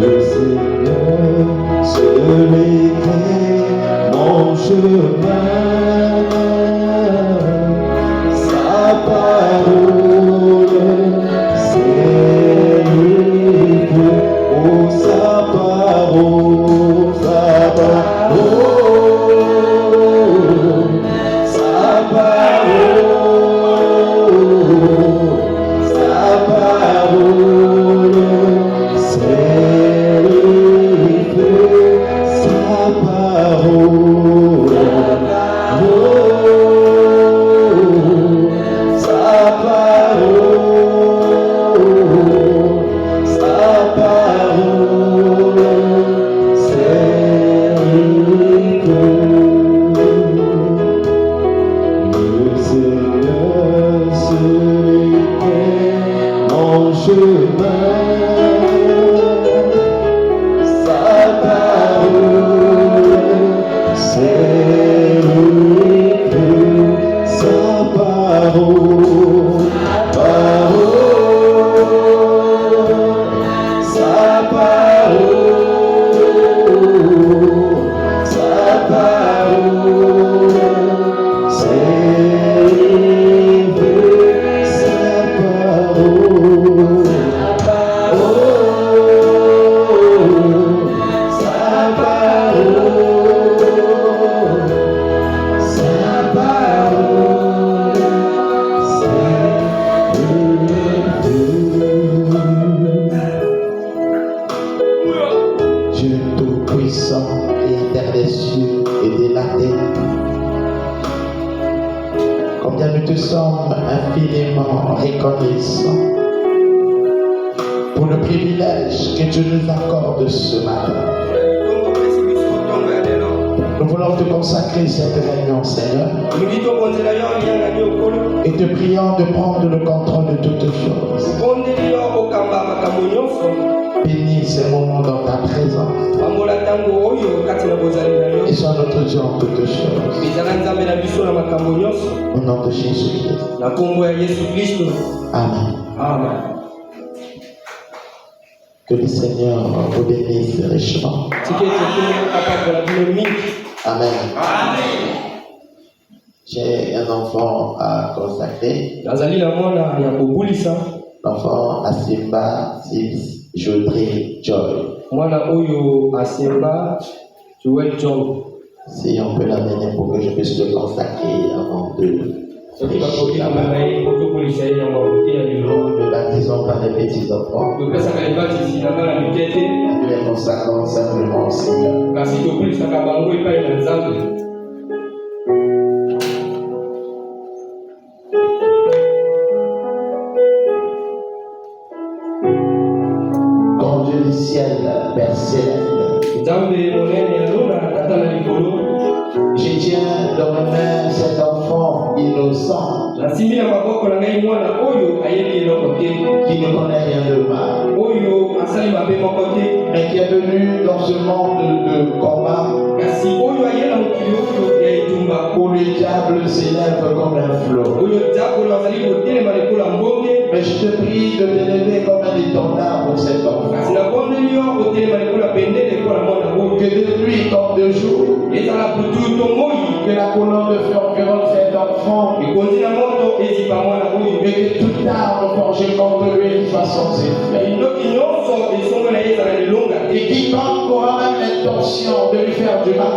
Le Seigneur seul éclaire mon chemin, sa parole c'est le feu, oh sa parole, sa parole, sa parole, sa parole, c'est le feu, sa parole, oh, sa parole, c'est le feu. Le Seigneur seul éclaire mon chemin, sa parole, c'est le feu, sa parole, sa parole, sa parole, c'est le feu, sa parole, sa parole, sa parole, Dieu tout-puissant, Créateur des cieux et de la terre, combien nous te sommes infiniment reconnaissants pour le privilège que tu nous accordes ce matin. Nous voulons te consacrer cette réunion, Seigneur, et te prions de prendre le contrôle de toutes choses. Bénis ce moment dans ta présence et sois notre Dieu en toutes choses. Au nom de Jésus-Christ. Amen. Amen. Que le Seigneur vous bénisse richement. Amen. J'ai un enfant à consacrer. L'enfant Asimba Sibs Jodri Joy. Si on peut l'amener pour que je puisse le consacrer avant de prêcher là-bas. Nous ne baptisons pas les petits enfants. Nous les consacrons simplement au Seigneur. Quand Dieu du ciel, Père céleste, je tiens dans mes mains cet enfant innocent qui ne connaît rien de mal, mais qui est venu dans ce monde de combat où le diable s'élève comme un flot. Mais je te prie de t'élever comme un étendard pour cet enfant. Que de nuit comme de jour, que la colonne de feu environne cet enfant, et que toute arme forgée contre lui soit sans effet. Et quiconque aura même l'intention de lui faire du mal,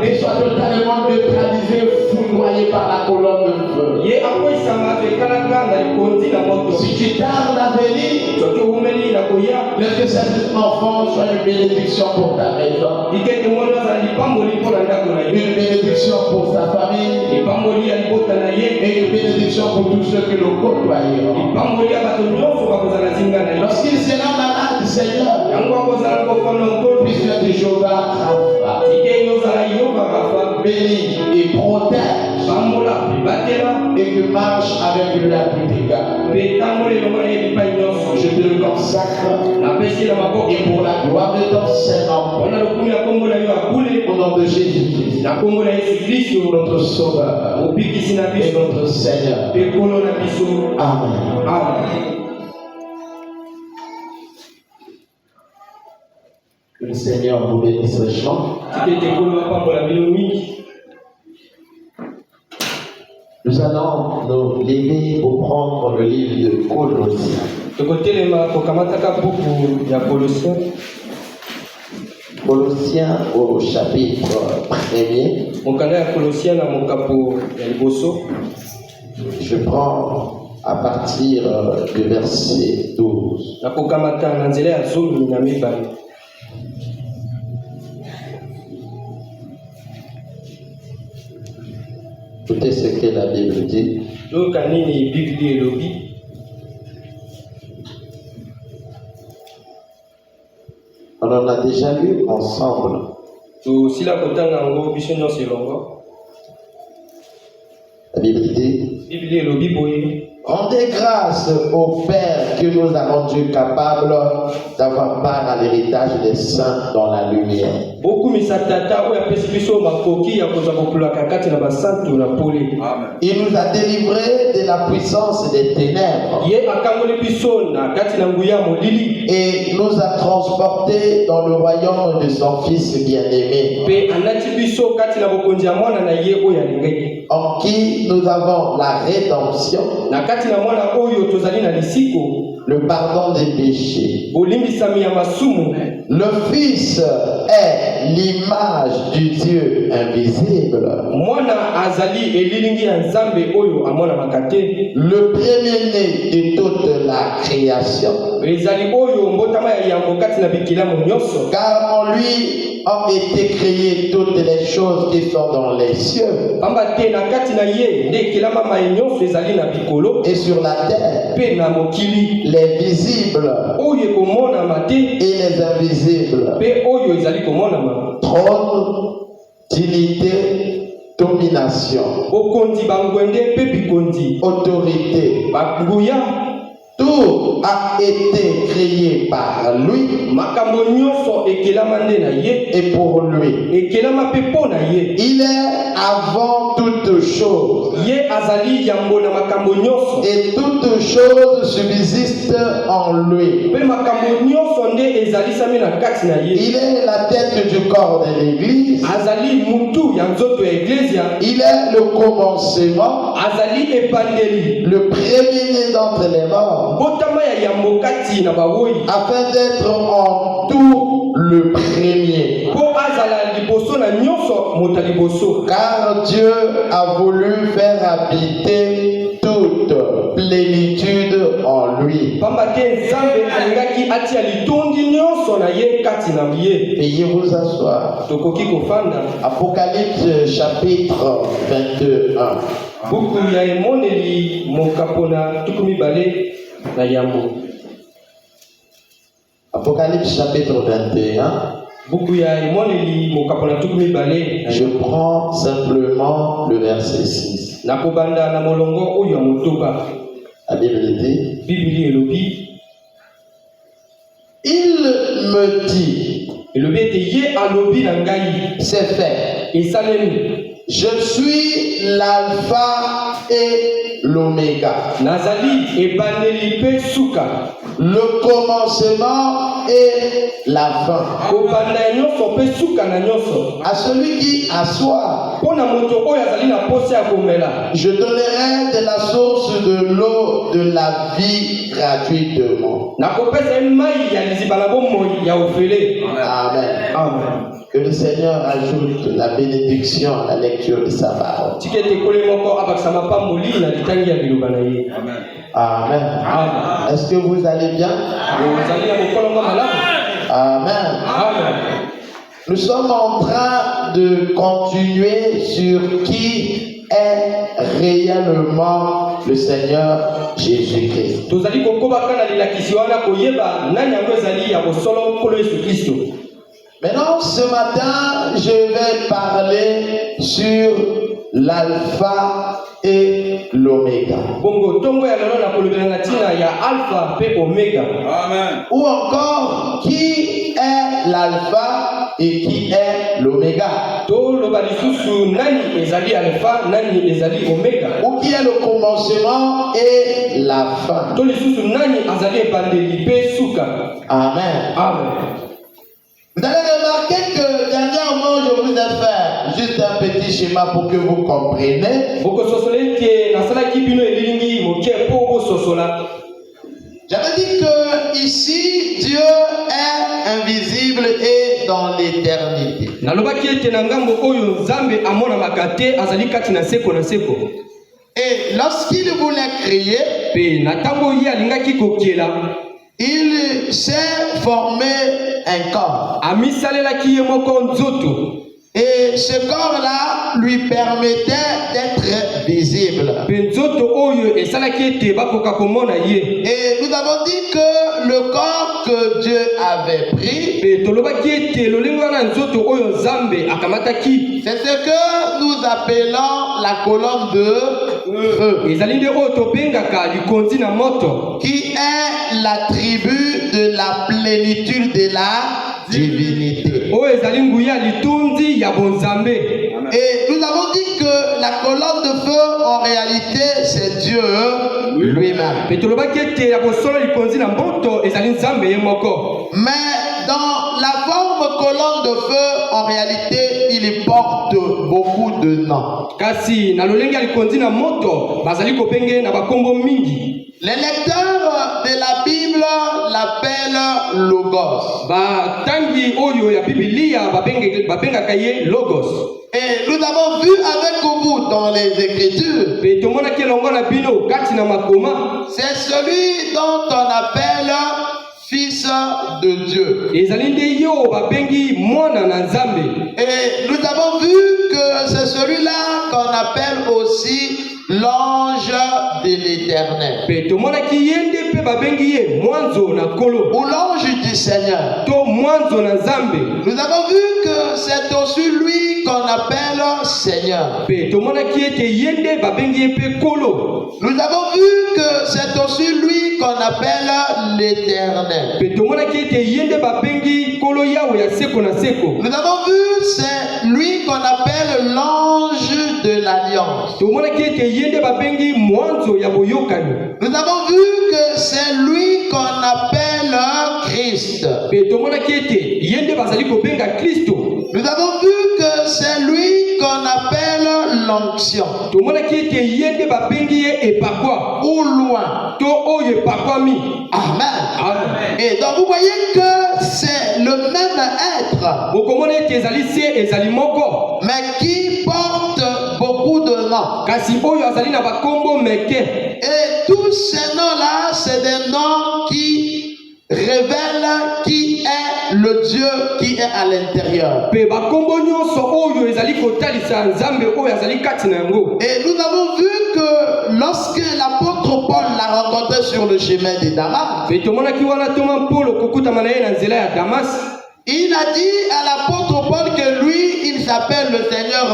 et soit totalement neutralisé, foudroyé par la colonne de feu. Si tu tardes à venir, laisse que cet enfant soit une bénédiction pour ta maison, une bénédiction pour sa famille, et une bénédiction pour tous ceux qui le côtoieront. Lorsqu'il sera malade, Seigneur, puisse être Jéhovah Rapha, bénis et protège, et que marche avec lui à tout égard. Je te le consacre et pour la gloire de ton Saint-Nom. Au nom de Jésus-Christ, notre Sauveur et notre Seigneur. Amen. Que le Seigneur nous bénisse richement. Nous allons nous lever pour prendre le livre de Colossiens. Colossiens au chapitre 1er. Je prends à partir du verset 12. Écoutez ce que la Bible dit. On en a déjà lu ensemble. La Bible dit: rendez grâce au Père qui nous a rendus capables d'avoir part à l'héritage des saints dans la lumière. Il nous a délivrés de la puissance des ténèbres et nous a transportés dans le royaume de son Fils bien-aimé, en qui nous avons la rédemption, le pardon des péchés. Le Fils est l'image du Dieu invisible, le premier-né de toute la création, car en lui ont été créées toutes les choses qui sont dans les cieux et sur la terre, les visibles et les invisibles, trône, dignité, domination, autorité. Tout a été créé par lui et pour lui. Il est avant toutes choses et toutes choses subsistent en lui. Il est la tête du corps de l'Église. Il est le commencement, le premier-né d'entre les morts, afin d'être en tout le premier. Car Dieu a voulu faire habiter toute plénitude en lui. Veuillez vous asseoir. Apocalypse chapitre 21. Apocalypse chapitre 21. Je prends simplement le verset 6. La Bible dit: il me dit, c'est fait. Je suis l'alpha et l'oméga, le commencement et la fin. À celui qui assoit, je donnerai de la source de l'eau de la vie gratuitement. Amen. Amen. Que le Seigneur ajoute la bénédiction à la lecture de sa parole. Amen. Amen. Est-ce que vous allez bien? Amen. Amen. Nous sommes en train de continuer sur qui est réellement le Seigneur Jésus-Christ. Maintenant, ce matin, je vais parler sur l'alpha et l'oméga. Bongo tongo ya lelo na kolobela na tina ya alpha pe omega. Amen. Ou encore, qui est l'alpha et qui est l'oméga? To loba lisusu nani ezali alpha nani ezali omega. Ou qui est le commencement et la fin? To lisusu nani azali ebandeli pe suka. Amen. Amen. Vous allez remarquer que dernièrement, je vous ai fait juste un petit schéma pour que vous compreniez. Boko sosole ke nasala kibino elingi moke po bo sosola. J'avais dit que ici, Dieu est invisible et dans l'éternité. Nalobaki ete na ngambo oyo Nzambe amona makate azali kati na seko na seko. Et lorsqu'il voulait créer, Pe na tango ye alingaki kokiela, il s'est formé un corps. amisalelaki ye moko nzoto. Et ce corps-là lui permettait d'être visible. Pe nzoto oyo esalaki ete bakoka komona ye. Et nous avons dit que le corps que Dieu avait pris, Pe tolobaki ete lolengo wana nzoto oyo Nzambe akamataki, c'est ce que nous appelons la colonne de feu, ezali nde oyo tobengaka likonzi na moto, qui est l'attribut de la plénitude de la divinité. oyo ezali nguya litunzi ya bonzambe. Et nous avons dit que la colonne de feu, en réalité, c'est Dieu lui-même. Pe tolobaki ete ya bosolo likonzi na moto ezali Nzambe ye moko. Mais dans la forme colonne de feu, en réalité, il porte beaucoup de noms. Kasi na lolenge ya likonzi na moto bazali kopenge na bakombo mingi. Les lecteurs de la Bible l'appellent Logos. Batangi oyo ya Biblia babengaka ye logos. Et nous avons vu avec vous dans les Écritures, Pe tomonaki elongo na bino kati na makoma, c'est celui dont on appelle Fils de Dieu. ezali nde yo babengi mwana na Nzambe. Et nous avons vu que c'est celui-là qu'on appelle aussi l'ange de l'Éternel, Pe tomonaki ye nde pe babengi ye mwanzo na kolo ou l'ange du Seigneur. to mwanzo na Nzambe. Nous avons vu que c'est aussi lui qu'on appelle Seigneur. Pe tomonaki ete ye nde babengi ye pe kolo. Nous avons vu que c'est aussi lui qu'on appelle l'Éternel. Pe tomonaki ete ye nde babengi kolo yawe ya seko na seko. Nous avons vu c'est lui qu'on appelle l'ange de l'Alliance. Tomonaki ete ye nde babengi mwanzo ya boyokani. Nous avons vu que c'est lui qu'on appelle Christ. Pe tomonaki ete ye nde bazali kobenga Kristo. Nous avons vu que c'est lui qu'on appelle l'onction, Tomonaki ete ye nde babengi ye epakwa ou loin. to oyo epakwami. Amen. Amen. Et donc vous voyez que c'est le même être, Bokomona ete ezali se ezali moko, mais qui porte beaucoup de noms. kasi oyo azali na bakombo meke. Et tous ces noms-là, c'est des noms qui révèlent qui est le Dieu qui est à l'intérieur. Pe bakombo nyonso oyo ezali kotalisa Nzambe oyo azali kati na yango. Et nous avons vu que lorsque l'apôtre Paul l'a rencontré sur le chemin de Damas, Pe tomonaki wana toma Paulo kokutama na ye na nzela ya Damas, il a dit à l'apôtre Paul que lui, il s'appelle le Seigneur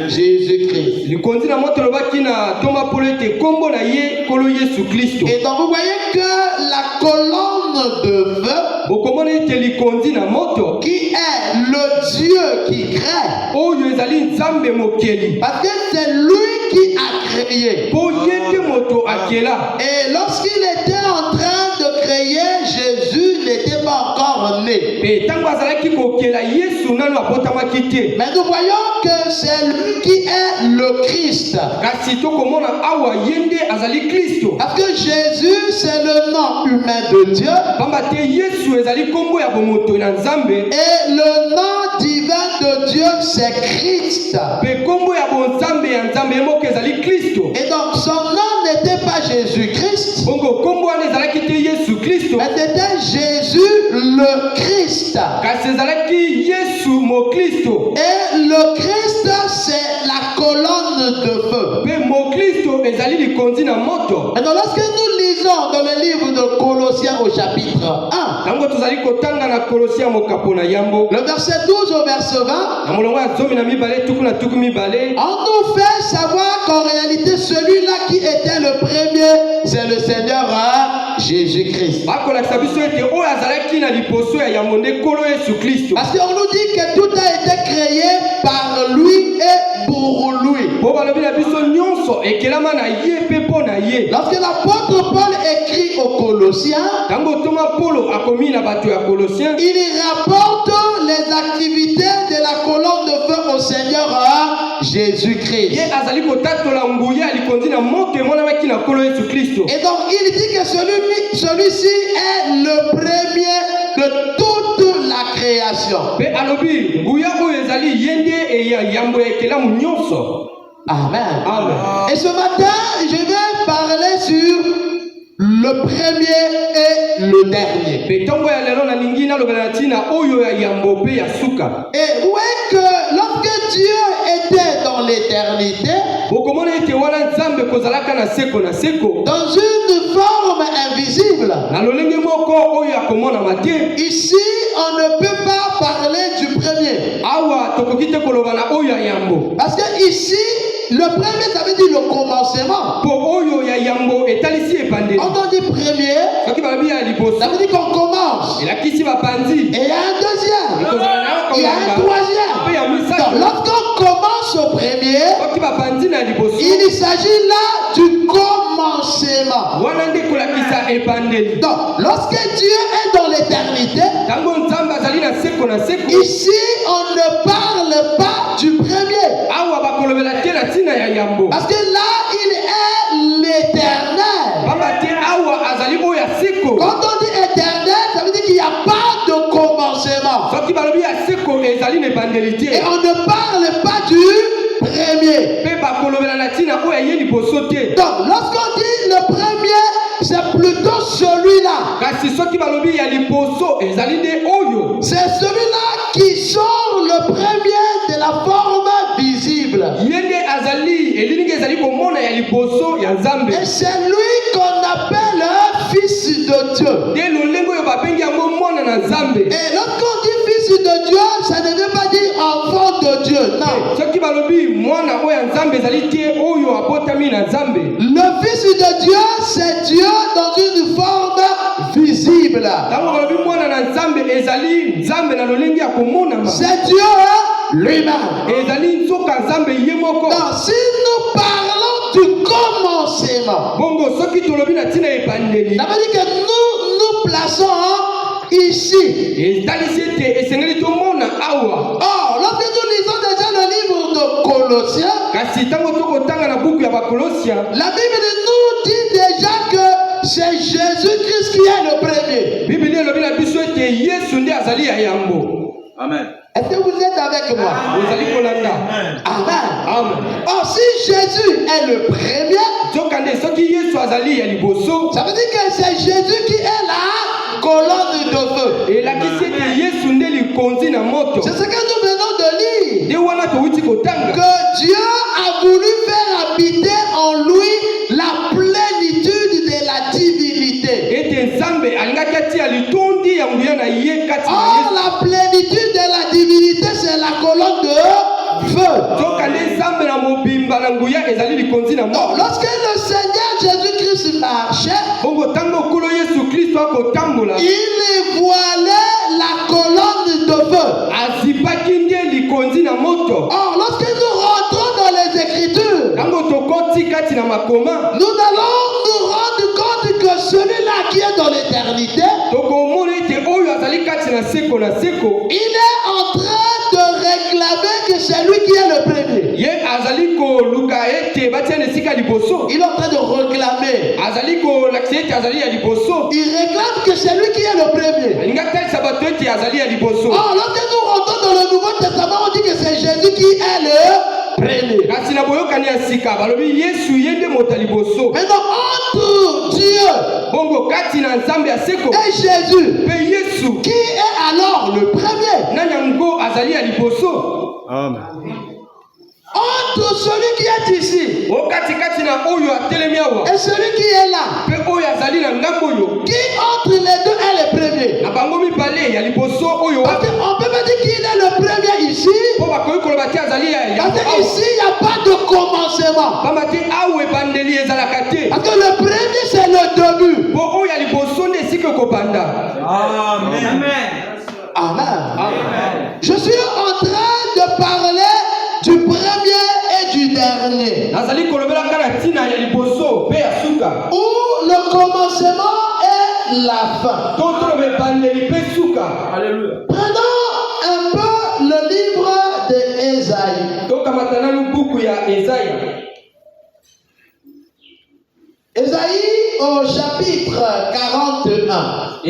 Jésus-Christ. likonzi na moto lobaki na toma Paulo ete kombo na ye kolo Yesu Kristo. Et donc vous voyez que la colonne de feu, Bokomona ete likonzi na moto qui est le Dieu qui crée, oyo ezali Nzambe mokeli, parce que c'est lui qui a créé. po ye nde moto akela. Et lorsqu'il était en train de créer, Jésus n'était pas encore né. Pe tango azalaki kokela Yesu nano abotamaki te. Mais nous voyons que c'est lui qui est le Christ. Kasi tokomona awa ye nde azali Kristo. Parce que Jésus, c'est le nom humain de Dieu. Pamba te Yesu ezali kombo ya bomoto na Nzambe. Et le nom divin de Dieu, c'est Christ. Pe kombo ya bonzambe ya Nzambe moko ezali Kristo. Et donc son nom n'était pas Jésus-Christ, Bongo kombo wana ezalaki te Yesu Kristo. mais c'était Jésus le Christ. Kasi ezalaki Yesu mo Kristo. Et le Christ, c'est la colonne de feu. Pe mo Kristo ezali likonzi na moto. Et donc lorsque nous lisons lisons dans le livre de Colossiens au chapitre 1, le verset 12 au verset 20, on nous fait savoir qu'en réalité, celui-là qui était le premier, c'est le Seigneur Jésus-Christ. Parce qu'on nous dit que tout a été créé par lui et pour lui. Lorsque l'apôtre Paul écrit aux Colossiens, il y rapporte les activités de la colonne de feu au Seigneur Jésus-Christ. Et donc il dit que celui-ci est le premier de toute la création. Amen. Amen. Et ce matin, je vais parler sur le premier et le dernier. Et vous voyez que lorsque Dieu était dans l'éternité, dans une forme invisible, ici on ne peut pas parler du premier. Parce que ici, le premier, ça veut dire le commencement. Quand on dit premier, ça veut dire qu'on commence. Et il y a un deuxième. Il y a un troisième. Donc, lorsqu'on commence au premier, il s'agit là du commencement. Donc, lorsque Dieu est dans l'éternité, ici on ne parle pas du premier. Parce que là, il est l'éternel. Quand on dit éternel, ça veut dire qu'il n'y a pas de commencement. Et on ne parle pas du premier. Donc, lorsqu'on dit le premier, c'est plutôt celui-là. C'est celui-là qui sort le premier de la forme visible. Et c'est lui qu'on appelle fils de Dieu. Et lorsqu'on dit fils de Dieu, ça ne veut pas dire enfant de Dieu. Non. Le fils de Dieu, c'est Dieu dans une forme visible. C'est Dieu lui-même. Donc, si nous parlons du commencement, ça veut dire que nous plaçons ici. Or, lorsque nous lisons déjà le livre de Colossiens, la Bible nous dit déjà que c'est Jésus-Christ qui est le premier. Amen. Est-ce que vous êtes avec moi? Amen. Amen. Or, si Jésus est le premier, ça veut dire que c'est Jésus qui est la colonne de feu. C'est ce que nous venons de lire. Que Dieu a voulu faire habiter en lui la plénitude de la divinité. Or, la plénitude de la divinité, c'est la colonne de feu. Donc, lorsque le Seigneur Jésus-Christ marchait, il voilait la colonne de feu. Or, lorsque nous rentrons dans les Écritures, nous allons nous rendre compte que celui-là qui est dans l'éternité, il est en train de réclamer que c'est lui qui est le premier. Il est en train de réclamer. Il réclame que c'est lui qui est le premier. Or, lorsque nous rentrons dans le Nouveau Testament, on dit que c'est Jésus qui est le premier. Maintenant, entre Dieu et Jésus, qui est alors le premier? Amen. Entre celui qui est ici et celui qui est là, Qui entre les deux est le premier? Parce qu'on peut pas dire qu'il est le premier ici. Parce qu'ici, il n'y a pas de commencement. Parce que le premier, c'est le début. Amen. Amen. Je suis en train de parler du premier et du dernier. Où le commencement et la fin. Prenons un peu le livre de Ésaïe. Ésaïe au chapitre 41.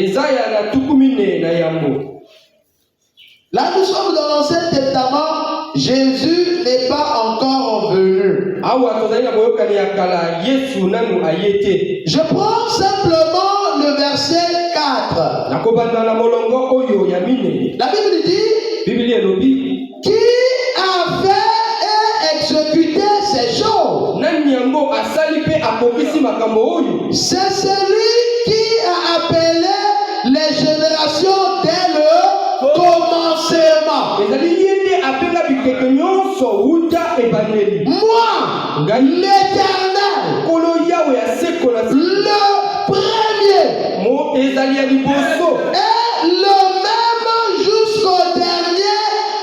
Là, nous sommes dans l'Ancien Testament. Jésus n'est pas encore venu. Je prends simplement le verset 4. La Bible dit: qui a fait et exécuté ces choses? C'est celui qui a appelé les générations dès le commencement. Moi, l'Éternel, le premier, et le même jusqu'au dernier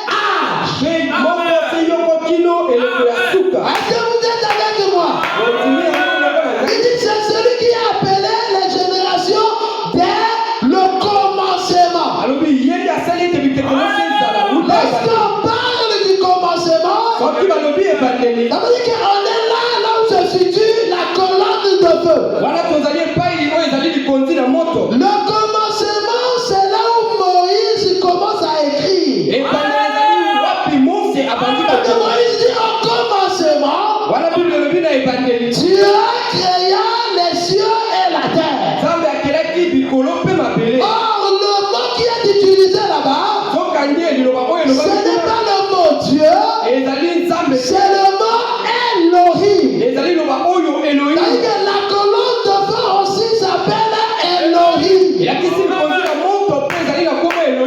âge. Est-ce que vous êtes avec moi? Il dit: c'est celui qui a appelé les générations dès le commencement. Lorsqu'on parle du commencement, ça veut dire qu'on est là où se situe la colonne de feu. Le commencement, c'est là où Moïse commence à écrire. Moïse dit: au commencement, Dieu créa les cieux et la terre. Or, le mot qui est utilisé là-bas, ce n'est pas le mot Dieu, c'est le mot Elohim. C'est-à-dire que la colonne de feu aussi s'appelle Elohim.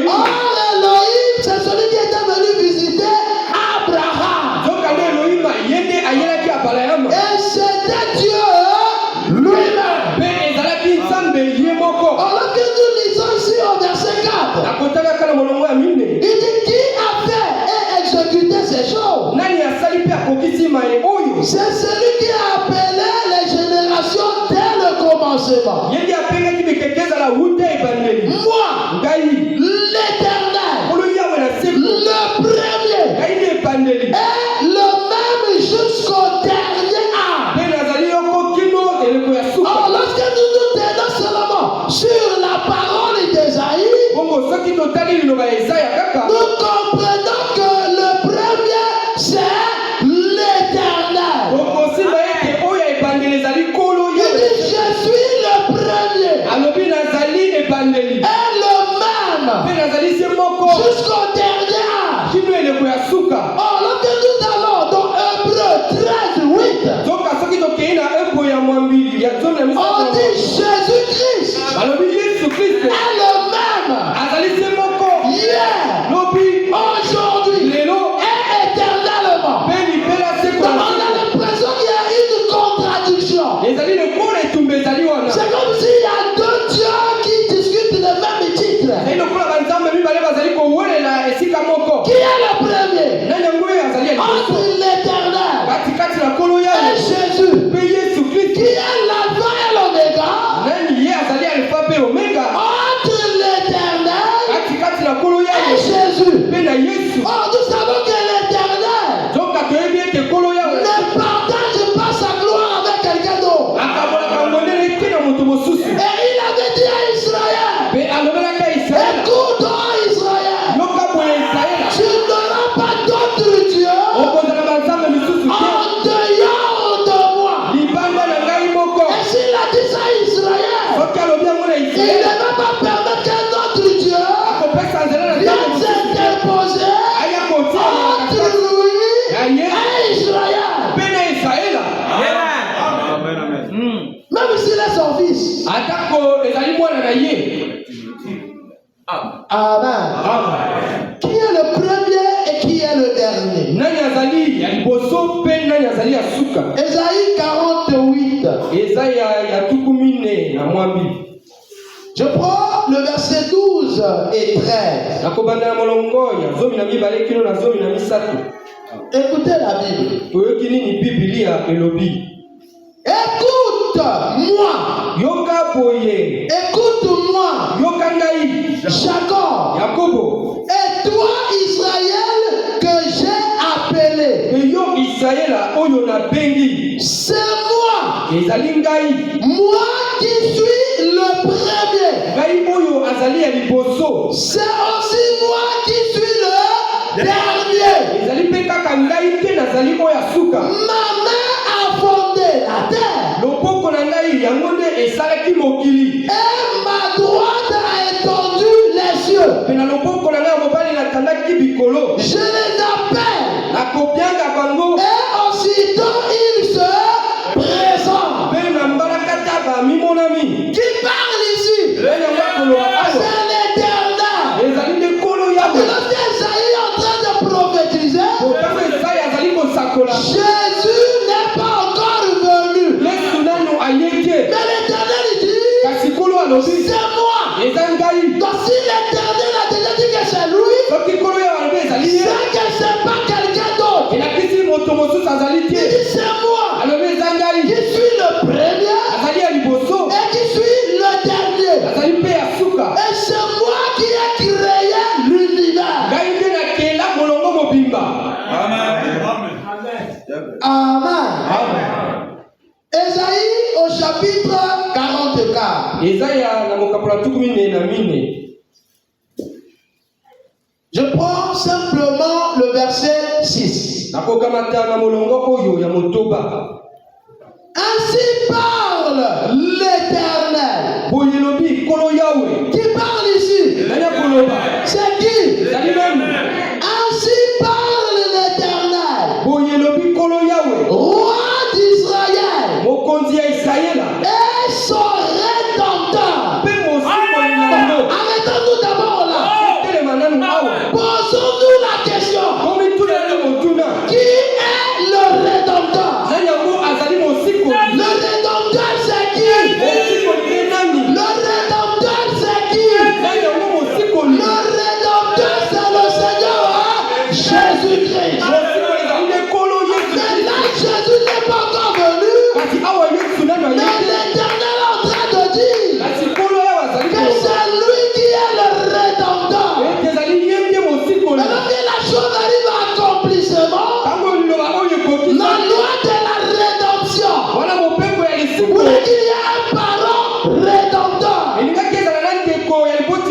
Or, Elohim, c'est celui qui était venu visiter Abraham. Et c'était Dieu lui-même. Alors, lorsque nous lisons ici au verset 4, il dit: qui a fait et exécuté ces choses? C'est celui qui a appelé les générations dès le commencement. Moi, l'Éternel, le premier, et le même jusqu'au dernier âge. Alors, lorsque nous nous tenons seulement sur la parole d'Ésaïe, nous comprenons que le premier, c'est l'Éternel. Il dit: je suis le premier et le même jusqu'au dernier âge. Oh, lorsque nous allons dans Hébreux 13:8, on dit Jésus-Christ est le même hier, aujourd'hui et éternellement. Donc, on a l'impression qu'il y a une contradiction. C'est comme s'il y a deux dieux qui discutent le même titre. Qui est le premier? Entre l'Éternel et Jésus. Qui est l'alpha et l'oméga? Entre l'Éternel et Jésus. Oh, nous savons que l'Éternel ne partage pas sa gloire avec quelqu'un d'autre. Et il avait dit à Israël: écoute, oh Israël, tu n'auras pas d'autre Dieu en dehors de moi. Et s'il a dit ça à Israël, il ne va pas permettre qu'un autre Dieu vienne s'interposer entre lui et Israël. Même s'il est son fils. Amen. Qui est le premier et qui est le dernier? Ésaïe 48. Je prends le verset 12 et 13. Écoutez la Bible. Écoute-moi. Écoute-moi. Jacob. Et toi, Israël, que j'ai appelé. C'est moi. Moi qui suis le premier. C'est aussi moi qui suis le dernier. Ma main a fondé la terre. Et ma droite a étendu les cieux. Je les appelle. Et aussitôt ils se présentent. Qui parle ici? C'est l'Éternel. Lorsque Esaïe est en train de prophétiser, Jésus n'est pas encore venu. Mais l'Éternel dit, c'est moi. Donc si l'Éternel a déjà dit que c'est lui, c'est que c'est pas quelqu'un d'autre. Il dit c'est moi qui suis le premier et qui suis le dernier. Et c'est moi qui ai créé l'univers. Amen. Ésaïe au chapitre 44. Je prends simplement le verset 6. Ainsi parle l'Éternel. Qui parle ici? C'est qui? Ainsi parle l'Éternel, roi d'Israël, et son rédempteur. Arrêtons-nous d'abord là. Posons-nous la question. Qui est le rédempteur? Le rédempteur c'est qui? Le rédempteur c'est qui? Le rédempteur c'est le Seigneur Jésus-Christ. Mais là Jésus n'est pas encore venu. Mais l'Éternel est en train de dire que c'est lui qui est le rédempteur. Et lorsque la chose arrive à accomplissement, la loi de la rédemption voulait qu'il y ait un parent rédempteur.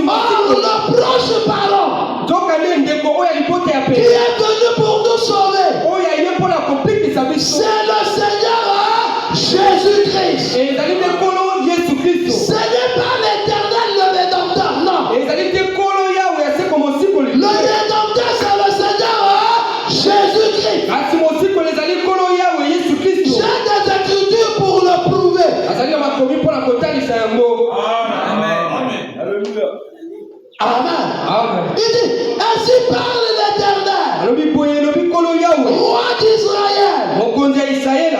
Or, le proche parent qui est venu pour nous sauver, c'est le Seigneur Jésus-Christ. Ce n'est pas l'Éternel le rédempteur, non. Le rédempteur c'est le Seigneur Jésus-Christ. J'ai des écritures pour le prouver. Amen. Il dit, ainsi parle l'Éternel, roi d'Israël,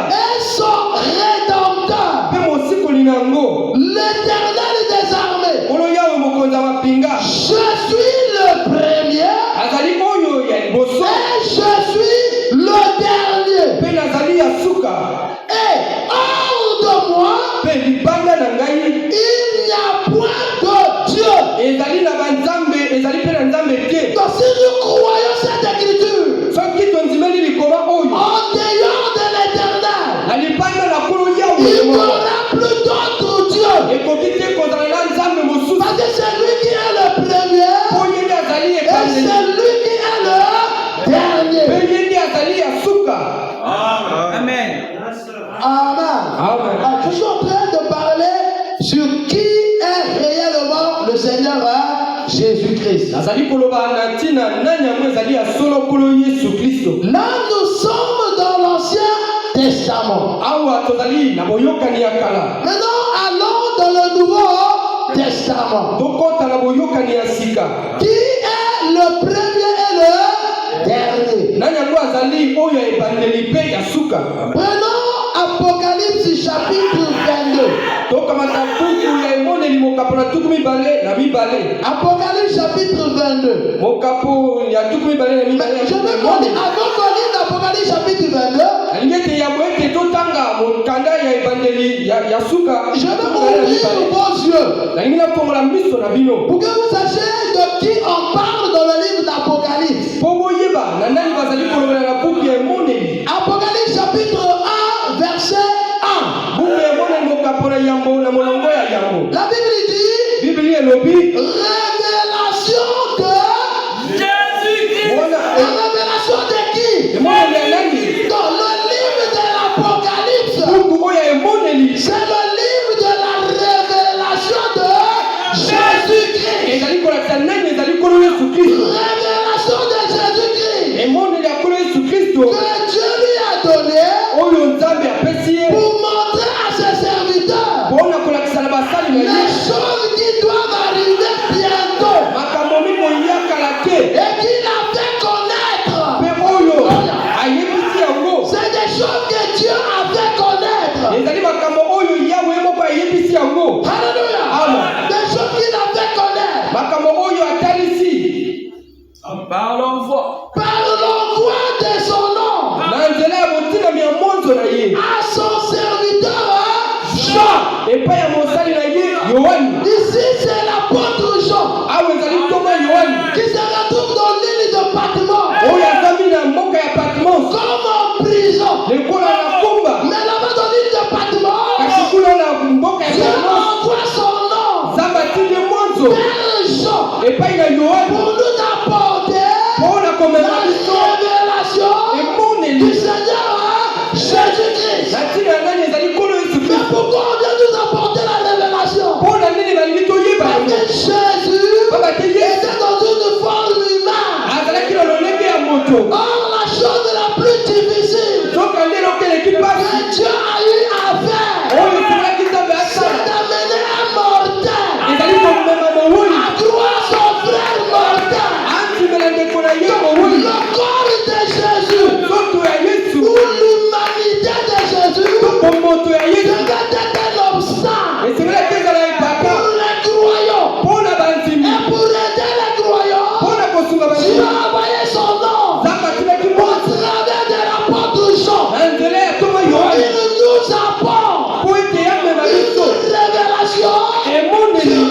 et son rédempteur, l'Éternel des armées. Je suis le premier et je suis le dernier. Et hors de moi, il n'y a point de Dieu. Donc si nous croyons cette écriture, en dehors de l'Éternel, il n'y aura plus d'autre Dieu. Parce que c'est lui qui est le premier et c'est lui qui est le dernier. Amen. Amen. Je suis en train de parler sur qui est réellement le Seigneur Jésus-Christ. Là, nous sommes dans l'Ancien Testament. Testament. Maintenant, allons dans le Nouveau Testament. Qui est le premier et le dernier? Prenons Apocalypse chapitre 22. Apocalypse chapitre 22. Je vais vous dire, avant qu'on lise Apocalypse chapitre 22, je vais ouvrir vos yeux pour que vous sachiez de qui on parle dans le livre d'Apocalypse. Apocalypse chapitre 1, verset 1. La Bible dit révélation de Jésus-Christ. La révélation de qui? Dans le livre de l'Apocalypse, c'est le livre de la révélation de Jésus-Christ. Révélation de Jésus-Christ que Dieu lui a donné pour montrer à ses serviteurs les choses qui doivent arriver bientôt et qu'il a fait connaître. C'est des choses que Dieu a fait connaître. Alléluia. Des choses qu'il a fait connaître. Parlons voix de son nom à son serviteur Jean. Ici c'est l'apôtre Jean qui se retrouve dans l'île de Patmos comme en prison. Mais là-bas dans l'île de Patmos, Dieu envoie son nom vers Jean pour nous apporter la révélation du Seigneur Jésus-Christ. Mais pourquoi on vient nous apporter la révélation? Parce que Jésus était dans une forme humaine. Or, la chose la plus difficile que Dieu a eu à faire, c'est d'amener un mortel à croire son frère mortel. Le corps de Jésus ou l'humanité de Jésus devait être un obstacle pour les croyants. Et pour aider les croyants, Dieu a envoyé son nom au travers de l'apôtre Jean. Il nous apporte une révélation sur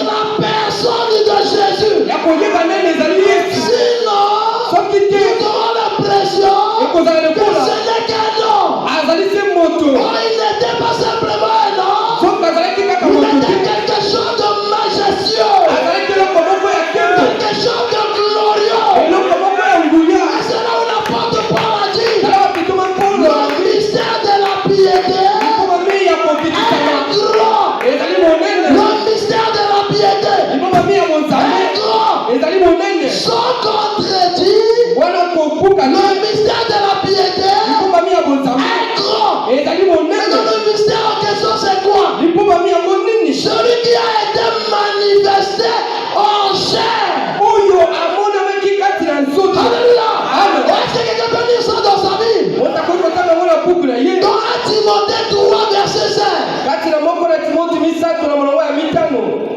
la personne de Jésus. Sinon, nous aurons l'impression que ce n'est qu'un homme. Il n'était pas simplement un homme, il était quelque chose de majestueux, quelque chose de glorieux. Et c'est là où l'apôtre Paul a dit le mystère de la piété est grand. Le mystère de la piété est grand. Sans contredit, le mystère de la piété est grand. Maintenant, le mystère en question, c'est quoi? Celui qui a été manifesté en chair. Alléluia. Est-ce que quelqu'un peut lire ça dans sa Bible? Dans 1 Timothée 3, verset 5.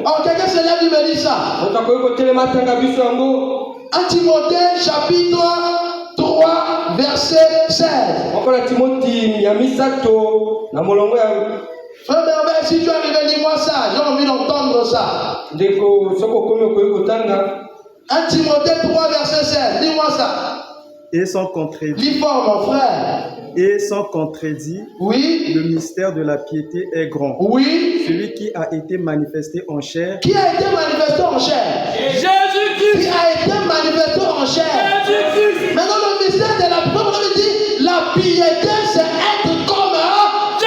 Oh, quelqu'un se lève, il me dit ça. 1 Timothée chapitre 3, verset 16. Frère Herbert, si tu arrives, dis-moi ça. J'ai envie d'entendre ça. 1 Timothée 3, verset 16. Dis-moi ça. Et sans contredit. Lis fort, mon frère. Et sans contredit, oui, le mystère de la piété est grand. Oui. Celui qui a été manifesté en chair. Qui a été manifesté en chair? Jésus-Christ. Qui a été manifesté en chair? Jésus-Christ. Maintenant, le mystère de la piété, on veut dire, la piété, c'est être comme Dieu.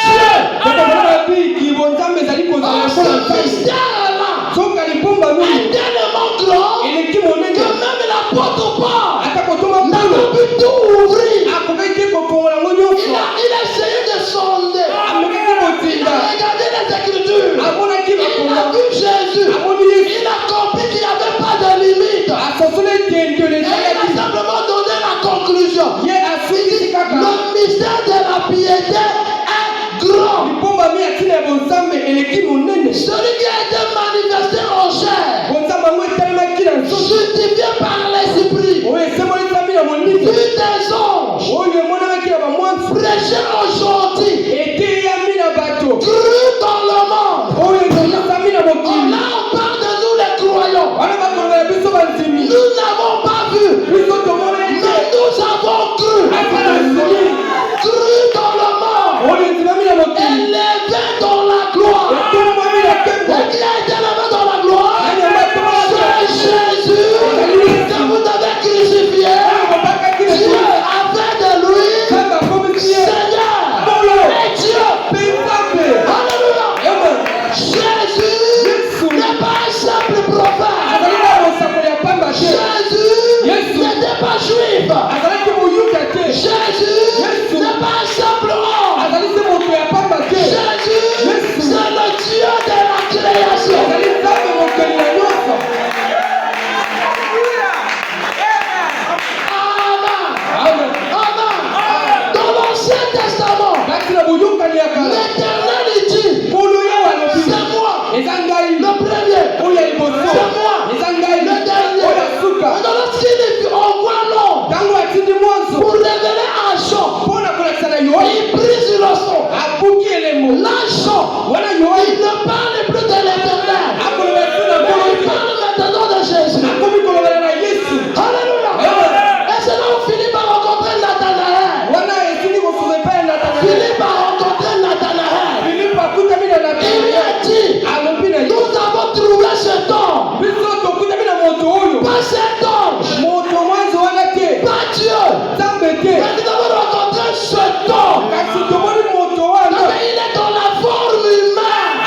Ce mystère-là est tellement grand que même l'apôtre Paul n'a pas pu tout ouvrir. Il a essayé de sortir Celui qui a été manifesté en chair, justifié par l'esprit, vu des anges, prêché aujourd'hui, cru dans le monde. Là on parle de nous les croyants. Nous n'avons pas vu, mais nous avons cru. Cru dans le monde, élevé dans la gloire. Et qui a été élevé dans la gloire? C'est Jésus que vous avez crucifié. Dieu a fait de lui Seigneur et Dieu. Alléluia. Jésus n'est pas un simple prophète. Jésus n'était pas juif. Jésus n'est pas un simple homme. Jésus, c'est le Dieu de la création. Amen. Amen. Dans l'Ancien Testament, l'Éternel dit, c'est moi le premier, c'est moi le dernier. Maintenant, lorsqu'il envoie l'homme pour révéler un chant, il brise le son. La chant, il ne parle plus de l'Éternel, mais il parle maintenant de Jésus. Alléluia. Et c'est là où Philippe a rencontré Nathanaël. Philippe a rencontré Nathanaël. Il lui a dit, nous avons trouvé cet homme. Pas cet ange, pas Dieu. Mais nous avons rencontré cet homme. Mais il est dans la forme humaine.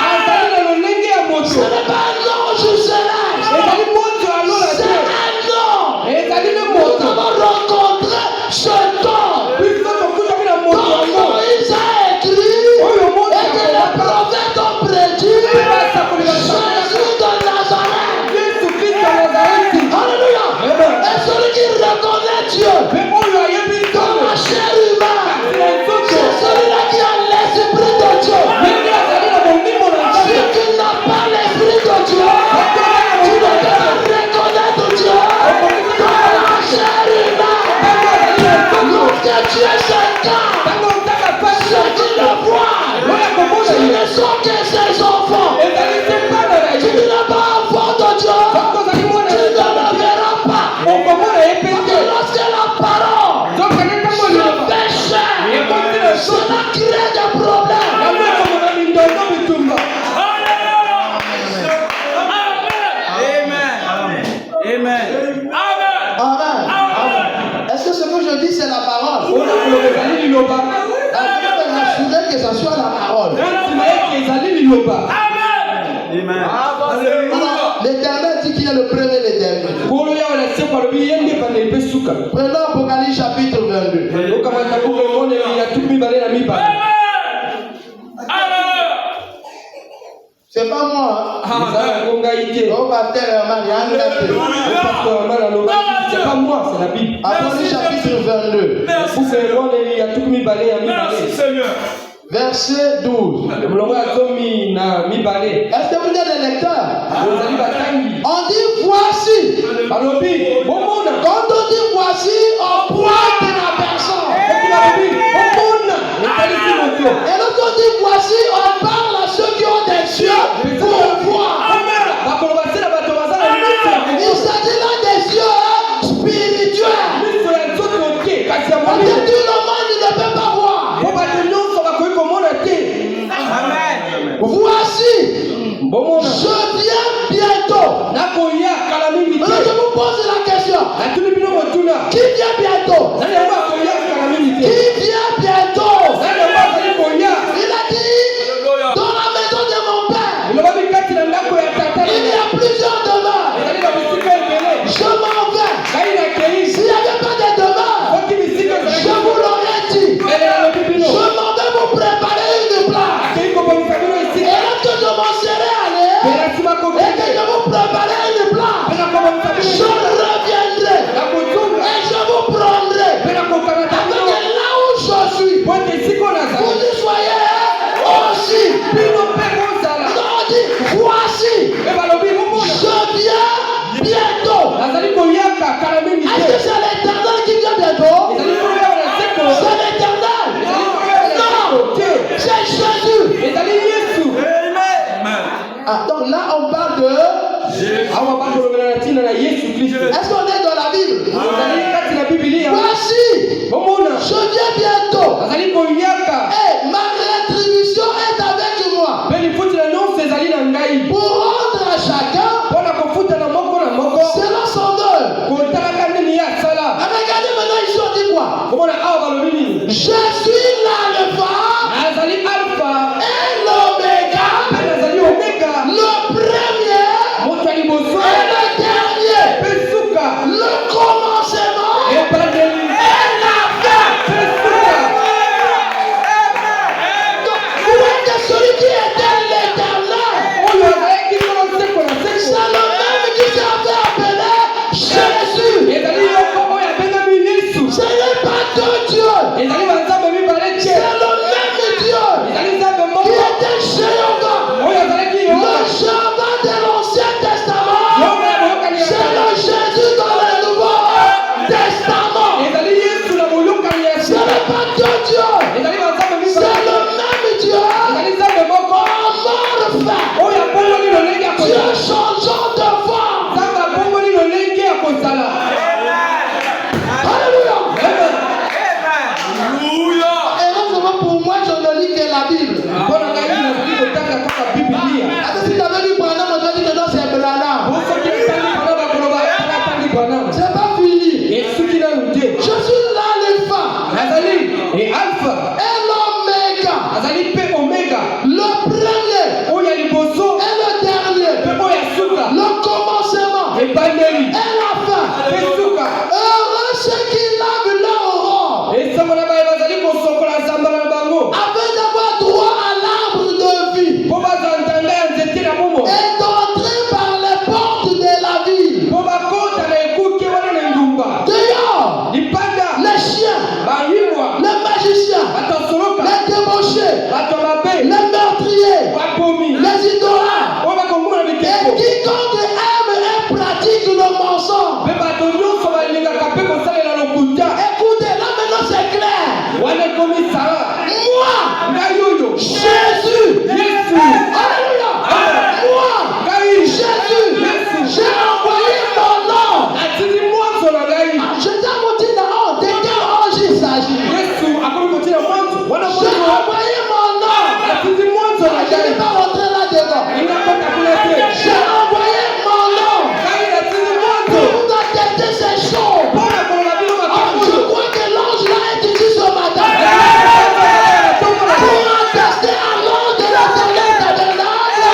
Ce n'est pas un ange céleste, c'est un homme. Nous avons rencontré cet homme. Comme Moïse a écrit et que les prophètes ont prédit, Jésus de Nazareth. Alléluia. Et celui qui reconnaît Dieu dans la chair humaine, c'est celui-là qui a l'esprit de Dieu. Si tu n'as pas l'esprit de Dieu, tu ne peux pas reconnaître Dieu dans la chair humaine. Lorsque Dieu s'incarne, ceux qui le voient, ce ne sont que ses enfants. Si tu n'es pas enfant de Dieu, tu ne le verras pas. Parce que lorsque la parole se fait chair, cela crée des problèmes. Amen. Est-ce que ce que je dis c'est la parole? Je peux m'assurer que ce soit la parole. Amen. L'Éternel dit qu'il est le premier et le dernier. Prenons Apocalypse chapitre 22. C'est pas moi. Oh, baptême, c'est pas moi, c'est la Bible. Apocalypse chapitre 22. Merci Seigneur. Verset 12. Est-ce que vous êtes des lecteurs? On dit voici. Quand on dit voici, on pointe la personne. Et lorsqu'on dit voici, on parle à ceux qui ont des yeux pour voir. Il s'agit là des yeux spirituels. Parce que tout le monde ne peut pas voir. Voici, je viens bientôt. Alors je vous pose la question. Qui vient bientôt? Qui vient bientôt? Il a dit, dans la maison de mon père, il y a plusieurs demeures. Je m'en vais. S'il n'y avait pas de demeure, je vous l'aurais dit. Je m'en vais vous préparer une place. Et lorsque je m'en serai allé, et que je vous préparer une place, je reviendrai et je vous prendrai. Afin que là où je suis, vous y soyez aussi. On dit, Donc là, on parle de Jésus. Est-ce qu'on est dans la Bible? Voici, je viens bientôt. Et ma rétribution est avec moi. Pour rendre à chacun selon son œuvre. Regardez maintenant ici, on dit quoi? Je suis l'alpha et l'oméga, le premier et le dernier, le commencement et la fin. Donc, vous voyez que celui qui était l'éternel, c'est le même qui s'est fait appeler Jésus. Ce n'est pas deux dieux. C'est le même Dieu qui était Jéhovah. Le Jéhovah de l'Ancien Testament, c'est le Jésus dans le Nouveau Testament. Ce n'est pas deux dieux. C'est le même Dieu en morphe. Dieu changeant de forme. Alléluia. Et non seulement pour moi, je ne lis que la Bible. Si j'avais lu Branham, on doit dire que non, c'est Branham. C'est pas fini. Je suis l'alpha Et Alpha, et l'oméga, le premier et le dernier, le commencement et la fin. Heureux ceux qui lavent leur robe afin d'avoir droit à l'arbre de vie et d'entrer par les portes de la ville. Dehors, les chiens, les magiciens, les débauchés, les meurtriers, les idolâtres et quiconque aime et pratique le mensonge. Écoutez, là maintenant c'est clair. Moi, Jésus, alléluia. Moi, Jésus, j'ai envoyé mon nom. Je t'ai montré d'abord de quel ange il s'agit. J'ai envoyé mon nom. Je ne vais pas rentrer là-dedans. J'ai envoyé mon nom pour vous attester ces choses. Je crois que l'ange l'a étudié ce matin. Pour attester à l'ange de l'Éternel tabernacle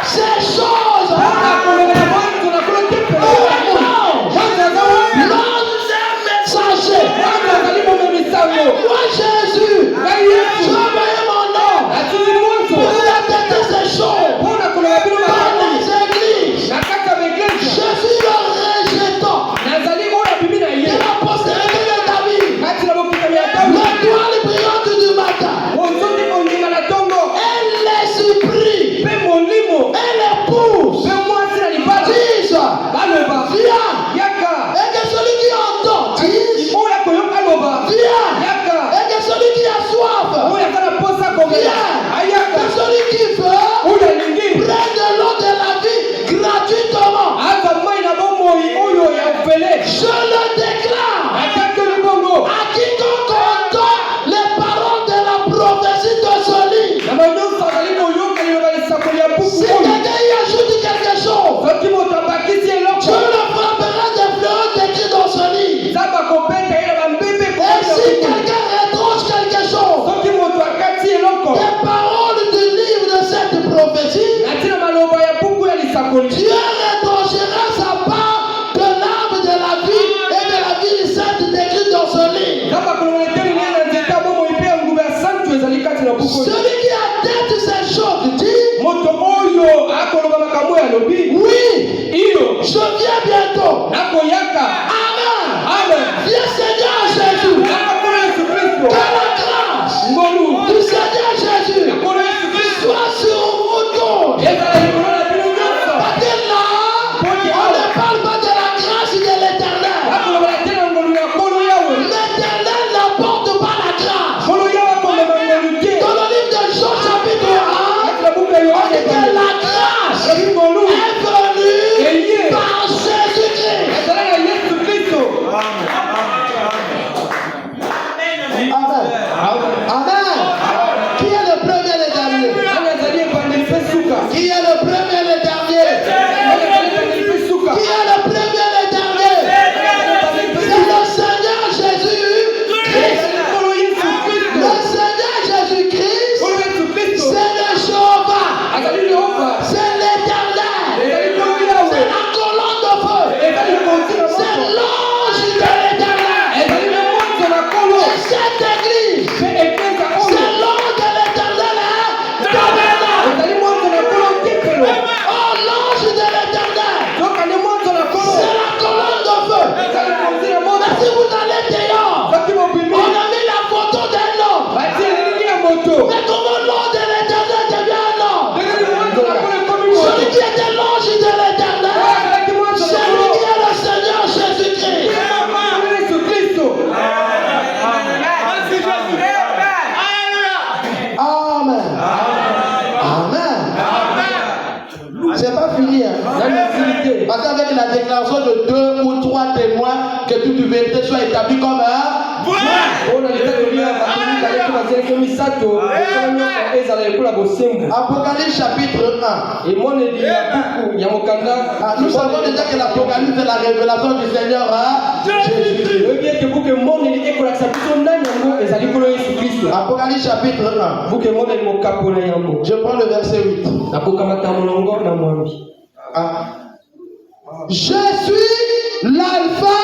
ces choses. L'ange est messager. Moi Jésus, j'ai envoyé mon nom pour vous attester ces choses. Dans les églises, je suis le rejetant de la postérité de David, l'étoile brillante du matin, et l'esprit, et l'épouse disent, viens, et que celui qui entend dise, viens, et que celui qui a soif, viens, que celui qui veut, prenne de l'eau de la vie gratuitement. Je le déclare à quiconque entend les paroles de la prophétie de ce livre. Si quelqu'un y ajoute quelque chose, Dieu le frappera des fleurs décrites dans ce livre. Et si quelqu'un retranche quelque chose, des paroles du livre de cette prophétie, Dieu retranchera sa part de l'arbre de la vie et de la vie sainte décrite dans ce livre. Celui qui atteste ces choses dit, oui, je viens bientôt. Amen. Viens Seigneur Jésus. Que la grâce du Seigneur Jésus soit sur vous tous. Parce que là, est le premier et le dernier? Qui est le premier et le dernier? C'est le Seigneur Jésus-Christ. Le Seigneur Jésus-Christ, c'est le Jéhovah. C'est l'Éternel. C'est la colonne de feu. C'est l'ange de l'Éternel. Et cette église, c'est l'ange de l'Éternel. Oh, l'ange de l'Éternel, c'est la colonne de feu. Mais si vous allez dehors, on a mis la photo d'un homme. Mais comment l'ange de l'Éternel devient un homme? Celui qui était l'ange de l'Éternel, celui qui est le Seigneur Jésus-Christ. Amen. Amen. C'est pas fini. Parce qu'avec la déclaration de 2 ou 3 témoins, que toute vérité soit établie comme un. Apocalypse chapitre 1. Nous savons déjà que l'Apocalypse est la révélation du Seigneur Jésus. Apocalypse chapitre 1. Je prends le verset 8. Je suis l'alpha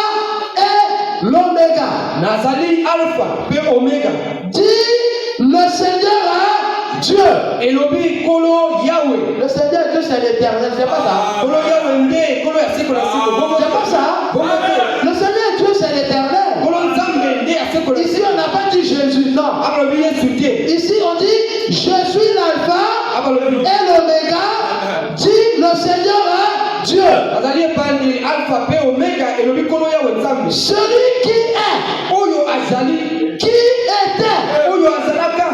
et l'oméga. Nazali alpha pe oméga. Dit le Seigneur Dieu. Elobi kolo Yahweh. Le Seigneur Dieu c'est l'éternel, c'est pas ça. Kolo Yahweh nde kolo ya seko na seko. C'est pas ça. Le Seigneur Dieu c'est l'éternel. Kolo nzambe nde ya seko. Ici on n'a pas dit Jésus, non. Abalobi Yesu te. Ici on dit je suis l'alpha et l'oméga. Dit le Seigneur Dieu. Azali epandi alpha pe oméga elobi kolo Yahweh nzambe. Celui qui est, Oyo azali, qui était oyo azalaka,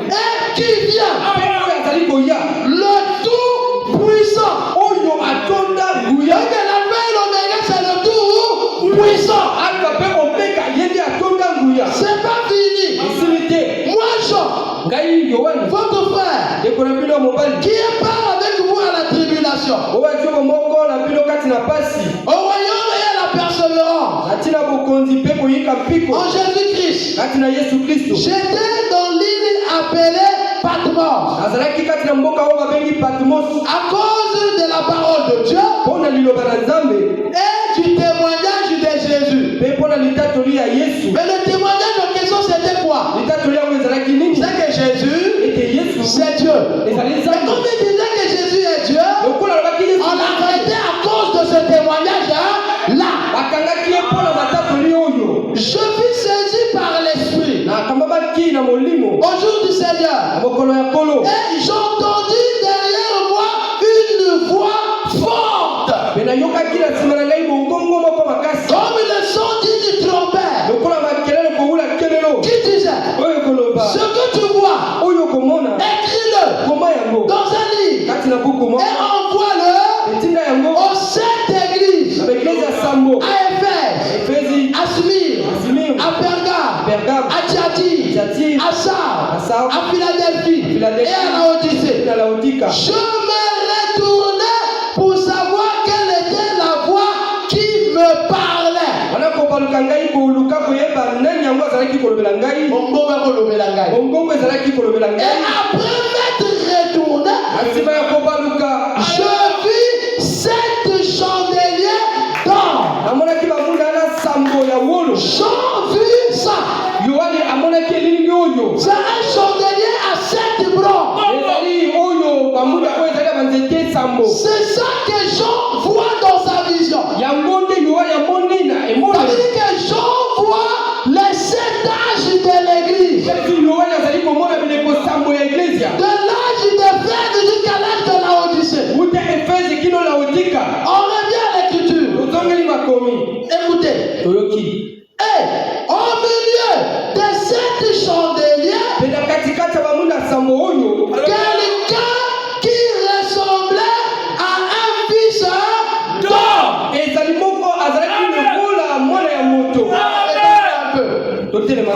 et qui vient. oyo azali koya. Le tout puissant. Oyo atonda guya. L'alpha et l'oméga c'est le tout puissant. Alpha pe oméga yende atonda guya. C'est pas fini. Isimite. Moi Jean, Ngai Yohane. votre frère, Ekonabilo mobali. qui est part avec vous à la tribulation, Owa tiobo moko na bilo kati na pasi. au royaume et à la persévérance, Atina bokonzi pe koyika piko. en Jésus-Christ. Kati na Yesu Kristo. J'étais dans l'île appelée Patmos Azalaki kati na mboka oyo babengi Patmos. à cause de la parole de Dieu Pona liloba na Nzambe. et du témoignage de Jésus. Pe pona litatoli ya Yesu. Mais le témoignage en question c'était quoi? Litatoli yango ezalaki nini? C'est que Jésus, Ete Yesu. c'est Dieu. Ezali Mais Nzambe. comme il disait que Jésus est Dieu, Lokola alobaki Yesu. on l'a arrêté à cause de ce témoignage là. Bakangaki ye pona matatoli oyo. Je fus saisi par l'esprit Na kambabaki na molimo. au jour du Seigneur. Na mokolo ya kolo. Et j'entendis derrière moi une voix forte, Pe nayokaki na nsima na ngai mongongo moko makasi. comme le son d'une trompette, Lokola makelele kowula kelelo. qui disait, Oyo koloba. ce que tu vois, Oyo komona. écris-le Koma yango. dans un livre Kati na buku moko. et envoie-le Etinda yango. aux 7 églises, Na beglise ya Sambo. à Éphèse, Efezi. à Smyrne, à Pergame, Pergame. à Thyatire, Thyatire. à Sardes, À à Philadelphie et à Laodicée. Na Laodika. Je me retournais pour savoir quelle était la voix qui me parlait. Wana kobaluka ngai koluka koyeba nani yango azalaki kolobela ngai. Mongongo ezalaki kolobela Et ngai. après m'être retourné, Na nsima ya kobaluka. je vis 7 chandeliers d'or. Amonaki bamunda na Sambo ya wolo. J'ai vu ça. Yohane amonaki elilingi oyo. C'est un chandelier à 7 bras. Ezali oyo bamunda oyo ezali ya banzete Sambo. C'est ça que Jean voit dans sa vision. Yango nde Yohane amoni na Ça emona. veut dire que Jean voit les 7 âges de l'église. Yesu Yohane azali komona bileko Sambo ya iglesia. De l'âge de fer jusqu'à l'âge de la Odyssée. Uta Efezi kino Laodika. On revient à l'écriture. Tozongeli makomi. Écoutez. Toyoki. Et au milieu de 7 chandeliers, Pena katikati ya bamunda Sambo oyo. quelqu'un qui ressemblait à un fils d'or. Ezali moko azalaki lokola mwana ya moto. Totelema.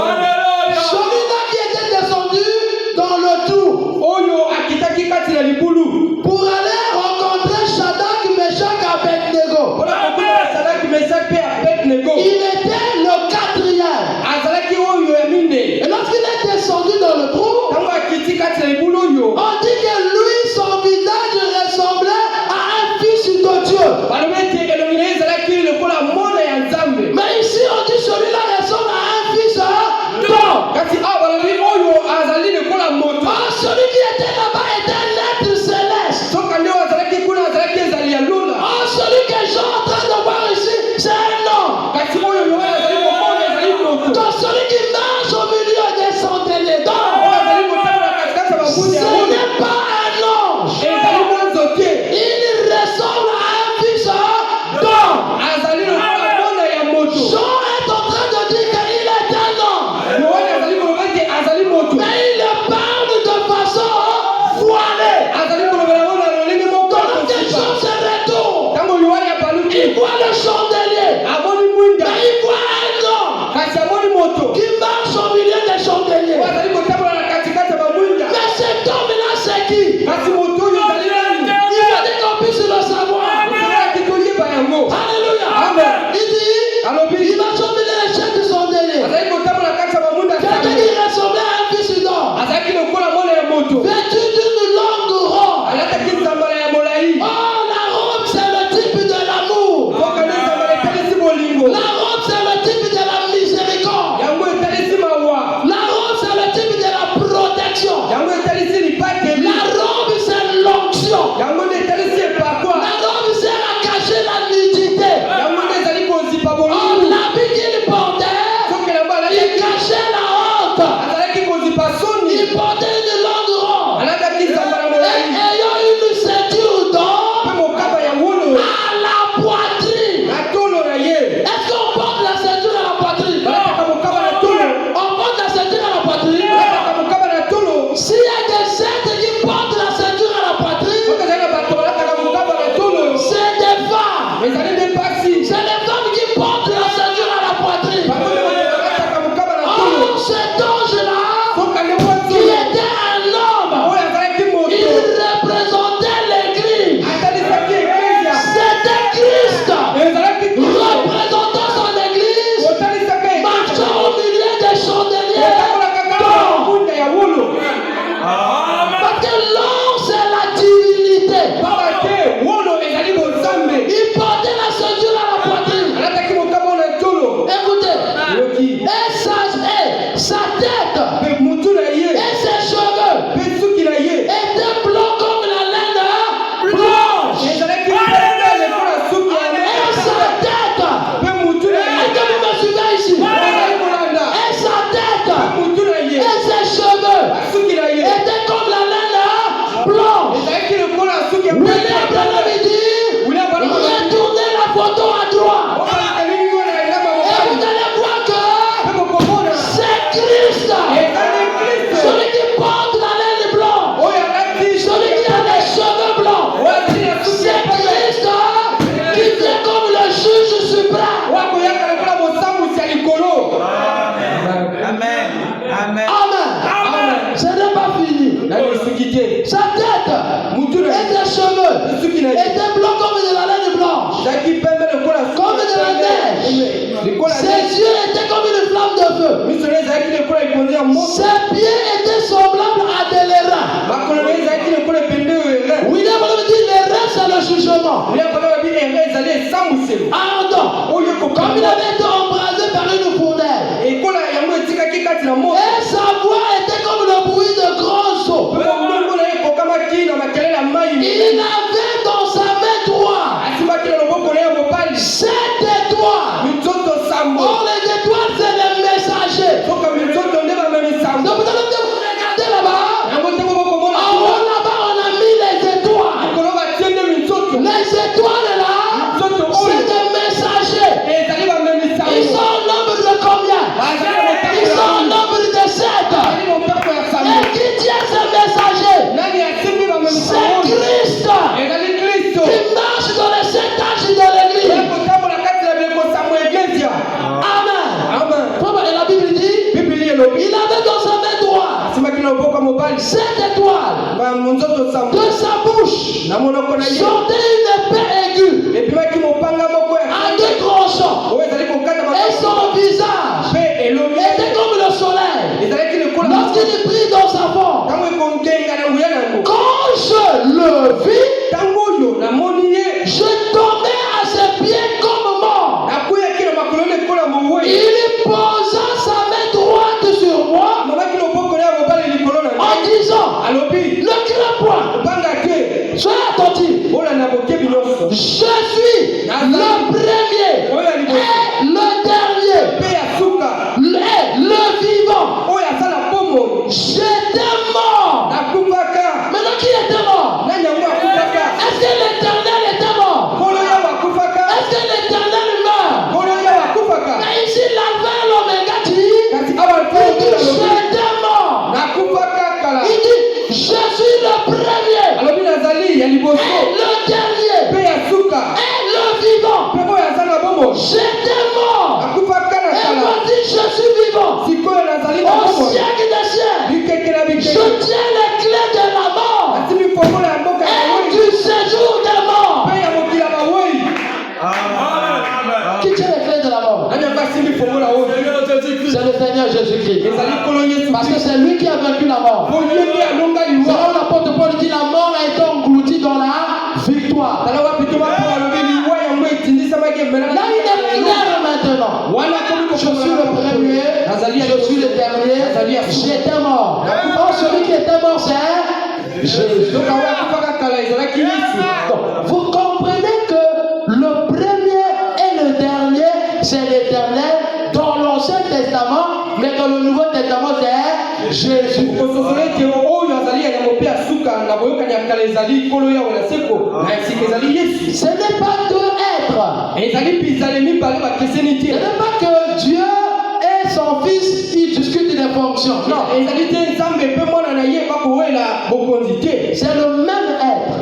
Celui-là qui était descendu dans le tour Oyo akitaki kati na libulu. pour aller jugement. Ardent. Comme il avait été embrasé par une fournaise. Et sa voix était comme le bruit de grands eaux. Il avait dans sa main droite 7 étoiles. Or les étoiles c'est les messagers. Donc vous regardez là-bas. Là-bas on a mis les étoiles. Les étoiles là, c'est des messagers. Ils sont au nombre de combien? Ils sont au nombre de 7. Et qui tient ces messagers? C'est Christ. Qui marche dans les 7 âges de l'église. Amen. Et la Bible dit, il avait dans sa main droite 7 étoiles. De sa bouche sortait une épée aiguë à 2 tranchants. Et son visage était comme le soleil lorsqu'il brille dans sa forme. Quand je le vis, je tombais à ses pieds comme mort. Il posa sa main droite sur moi en disant, ne crains point, sois attentif. Je suis le premier et le dernier et le vivant. J'étais mort. Maintenant qui était mort? Est-ce que l'Éternel était mort? Est-ce que l'Éternel meurt? Mais ici l'alpha et l'oméga dit, j'étais mort. Il dit, je suis le premier et le dernier et le vivant. J'étais mort et voici je suis vivant. Au siècle des siècles, je tiens les clés de la mort et du séjour des morts. Qui tient les clés de la mort? C'est le Seigneur Jésus-Christ. Parce que c'est lui qui a vaincu la mort. Selon l'apôtre Paul dit, la mort a été engloutie dans la victoire. Là il est clair maintenant. Je suis le premier, je suis le dernier, j'étais mort. Or celui qui était mort c'est Jésus. Vous comprenez que le premier et le dernier c'est l'Éternel dans l'Ancien Testament, mais dans le Nouveau Testament c'est Jésus. Ce n'est pas deux êtres. Ce n'est pas que Dieu et son Fils ils discutent des fonctions. Non. C'est le même être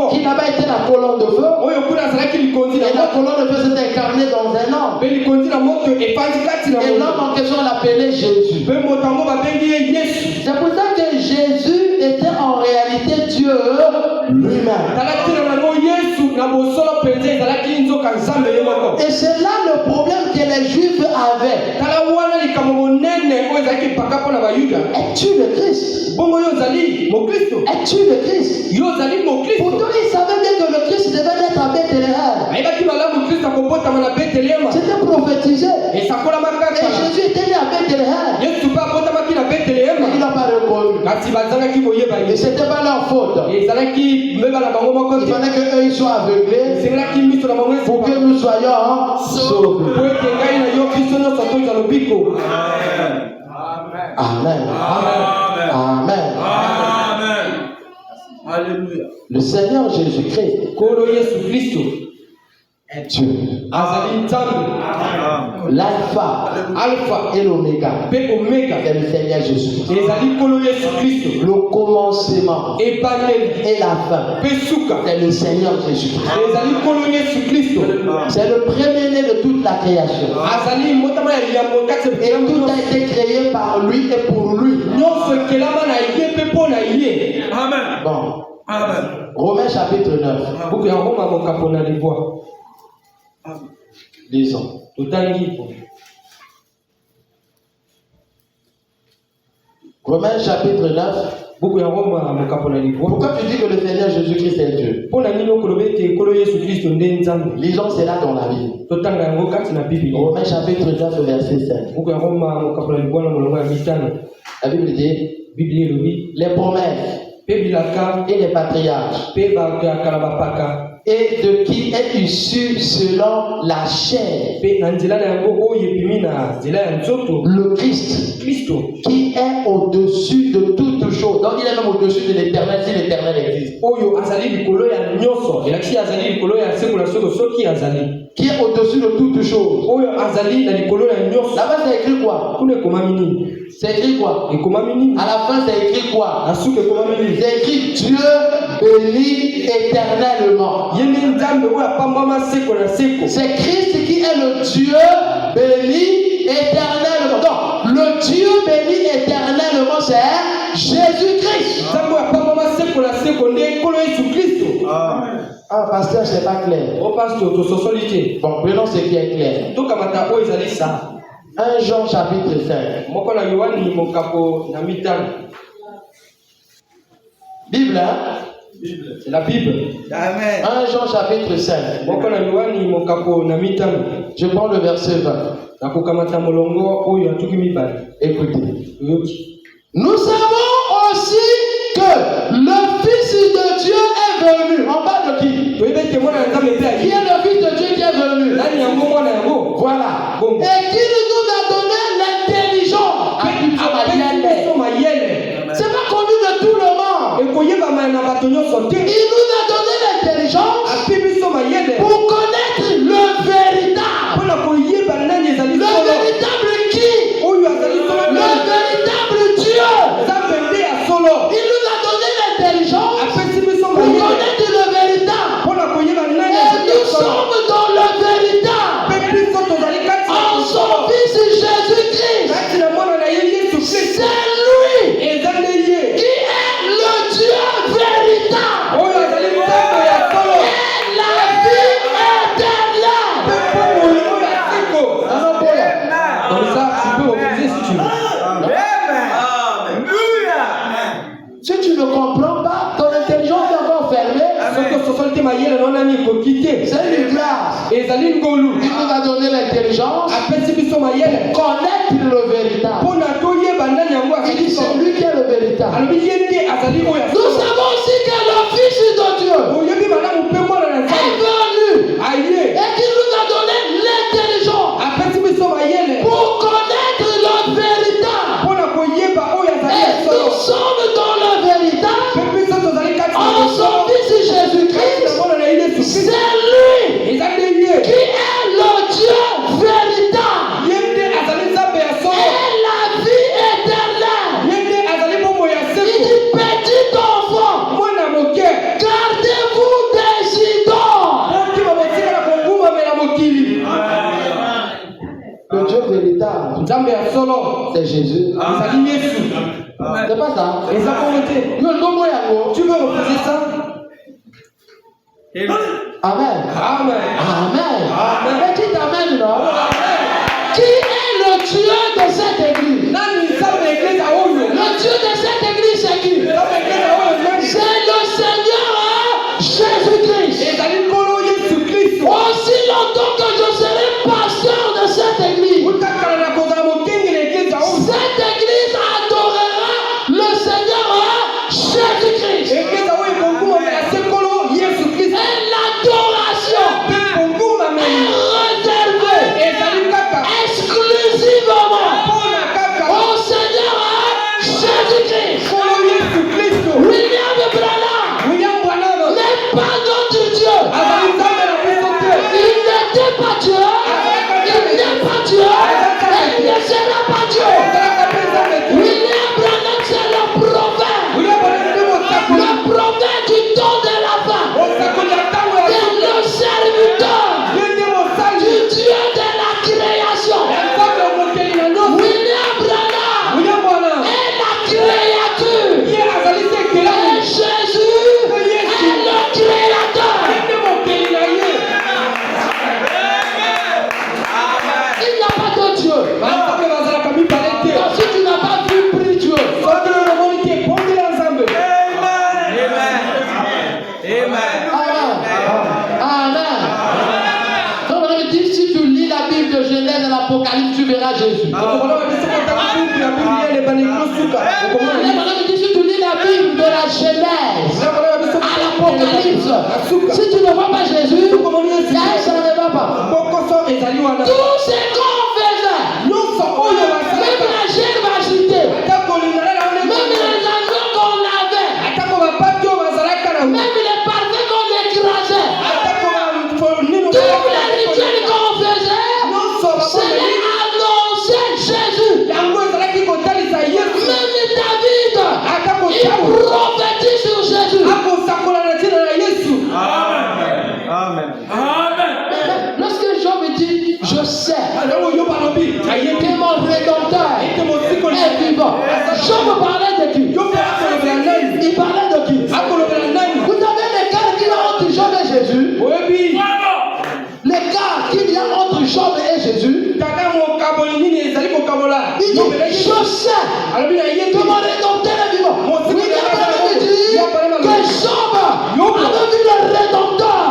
qui n'a-pas été la colonne de feu. Et la colonne de feu s'est incarnée dans un homme. Et l'homme en question l'appelait Jésus. C'est pour ça que Jésus était en réalité Dieu lui-même. Et c'est là le problème que les Juifs avaient. Es-tu le Christ? Es-tu le Christ? Pourtant ils savaient bien que le Christ devait être à Bethléem. C'était prophétisé. Et Jésus était né à Bethléem. Ils n'ont pas reconnu. Et ce n'était pas leur faute. Il fallait qu'eux ils soient aveuglés pour que nous soyons sauvés. Amen. Amen. Amen. Alléluia. Le Seigneur Jésus-Christ est Dieu. L'alpha et l'oméga. C'est le Seigneur Jésus-Christ. Le commencement et la fin. C'est le Seigneur Jésus-Christ. C'est le premier-né de toute la création. Et tout a été créé par lui et pour lui. Amen. Bon. Amen. Romains chapitre 9. Lisons. Romains chapitre 9. Pourquoi tu dis que le Seigneur Jésus-Christ est Dieu? Lisons cela dans la Bible. Romains chapitre 9, verset 5. La Bible dit les promesses et les patriarches et de qui est issu selon la chair le Christ qui est au-dessus de toutes choses. Donc il est même au-dessus de l'éternel si l'éternel existe. Qui est au-dessus de toutes choses. Là-bas c'est écrit quoi? C'est écrit quoi? À la fin c'est écrit quoi? C'est écrit Dieu béni éternellement. C'est Christ qui est le Dieu béni éternellement. Donc le Dieu béni éternellement c'est Jésus-Christ. Ah pasteur c'est pas clair. Bon prenons ce qui est clair. 1 Jean chapitre 5. Bible hein? C'est la Bible. Amen. 1 Jean chapitre 5. Je prends le verset 20. Écoutez. Nous savons aussi que le Fils de Dieu est venu. On parle de qui? Qui est le Fils de Dieu qui est venu? Voilà. Et qui nous a donné l'intelligence. C'est pas connu de tout le monde. Il nous a donné l'intelligence pour connaître le véritable. Le véritable qui? Le véritable Dieu. Il nous a donné l'intelligence pour connaître le véritable. Et nous sommes dans le véritable. En son Fils Jésus-Christ. C'est lui qui est le Dieu véritable. Et la vie éternelle. Comme ça, tu peux refuser si tu veux. Si tu ne comprends pas, ton intelligence est encore fermée. C'est une grâce. Il nous a donné l'intelligence pour connaître le véritable. Il dit c'est lui qui est le véritable. Nous savons aussi que le Fils de Dieu est venu et qu'il nous a donné l'intelligence pour connaître le véritable. Et nous sommes dans le véritable en son Fils Jésus-Christ. C'est lui qui est le Dieu véritable et la vie éternelle. Il dit petit enfant, gardez-vous des idoles. Le Dieu véritable, c'est Jésus. C'est pas ça. Tu veux refuser ça? Amen. Amen. Amen. Amen. Dites amen, non? Qui est le Dieu de cette église? Le Dieu de cette église, c'est qui? C'est le Seigneur Jésus-Christ. Aussi longtemps que je serai pasteur de cette église, cette église adorera le Seigneur Jésus-Christ. Et l'adoration est réservée exclusivement au Seigneur Jésus-Christ. William Branham n'est pas notre Dieu. Amen. Donc, on me dit, si tu lis la Bible de Genèse et l'Apocalypse, tu verras Jésus. On me dit, si tu lis la Bible de la Genèse à l'Apocalypse, si tu ne vois pas Jésus, ça ne va pas. Tous ces qu'on faisait, même la chaîne va chuter, même les anneaux qu'on avait, même les parfums qu'on écrasait, tous les rituels qu'on faisait, c'est annoncer Jésus. Même David, il prophétise sur Jésus. Amen. Lorsque Jean me dit, je sais que mon Rédempteur est vivant. Jean me parlait de qui? Il parlait de qui? Vous avez l'écart qu'il y a entre Job et Jésus? L'écart qu'il y a entre Job et Jésus? Il dit, je sais que mon Rédempteur est vivant. Oui, il a me dit que Job avait vu le Rédempteur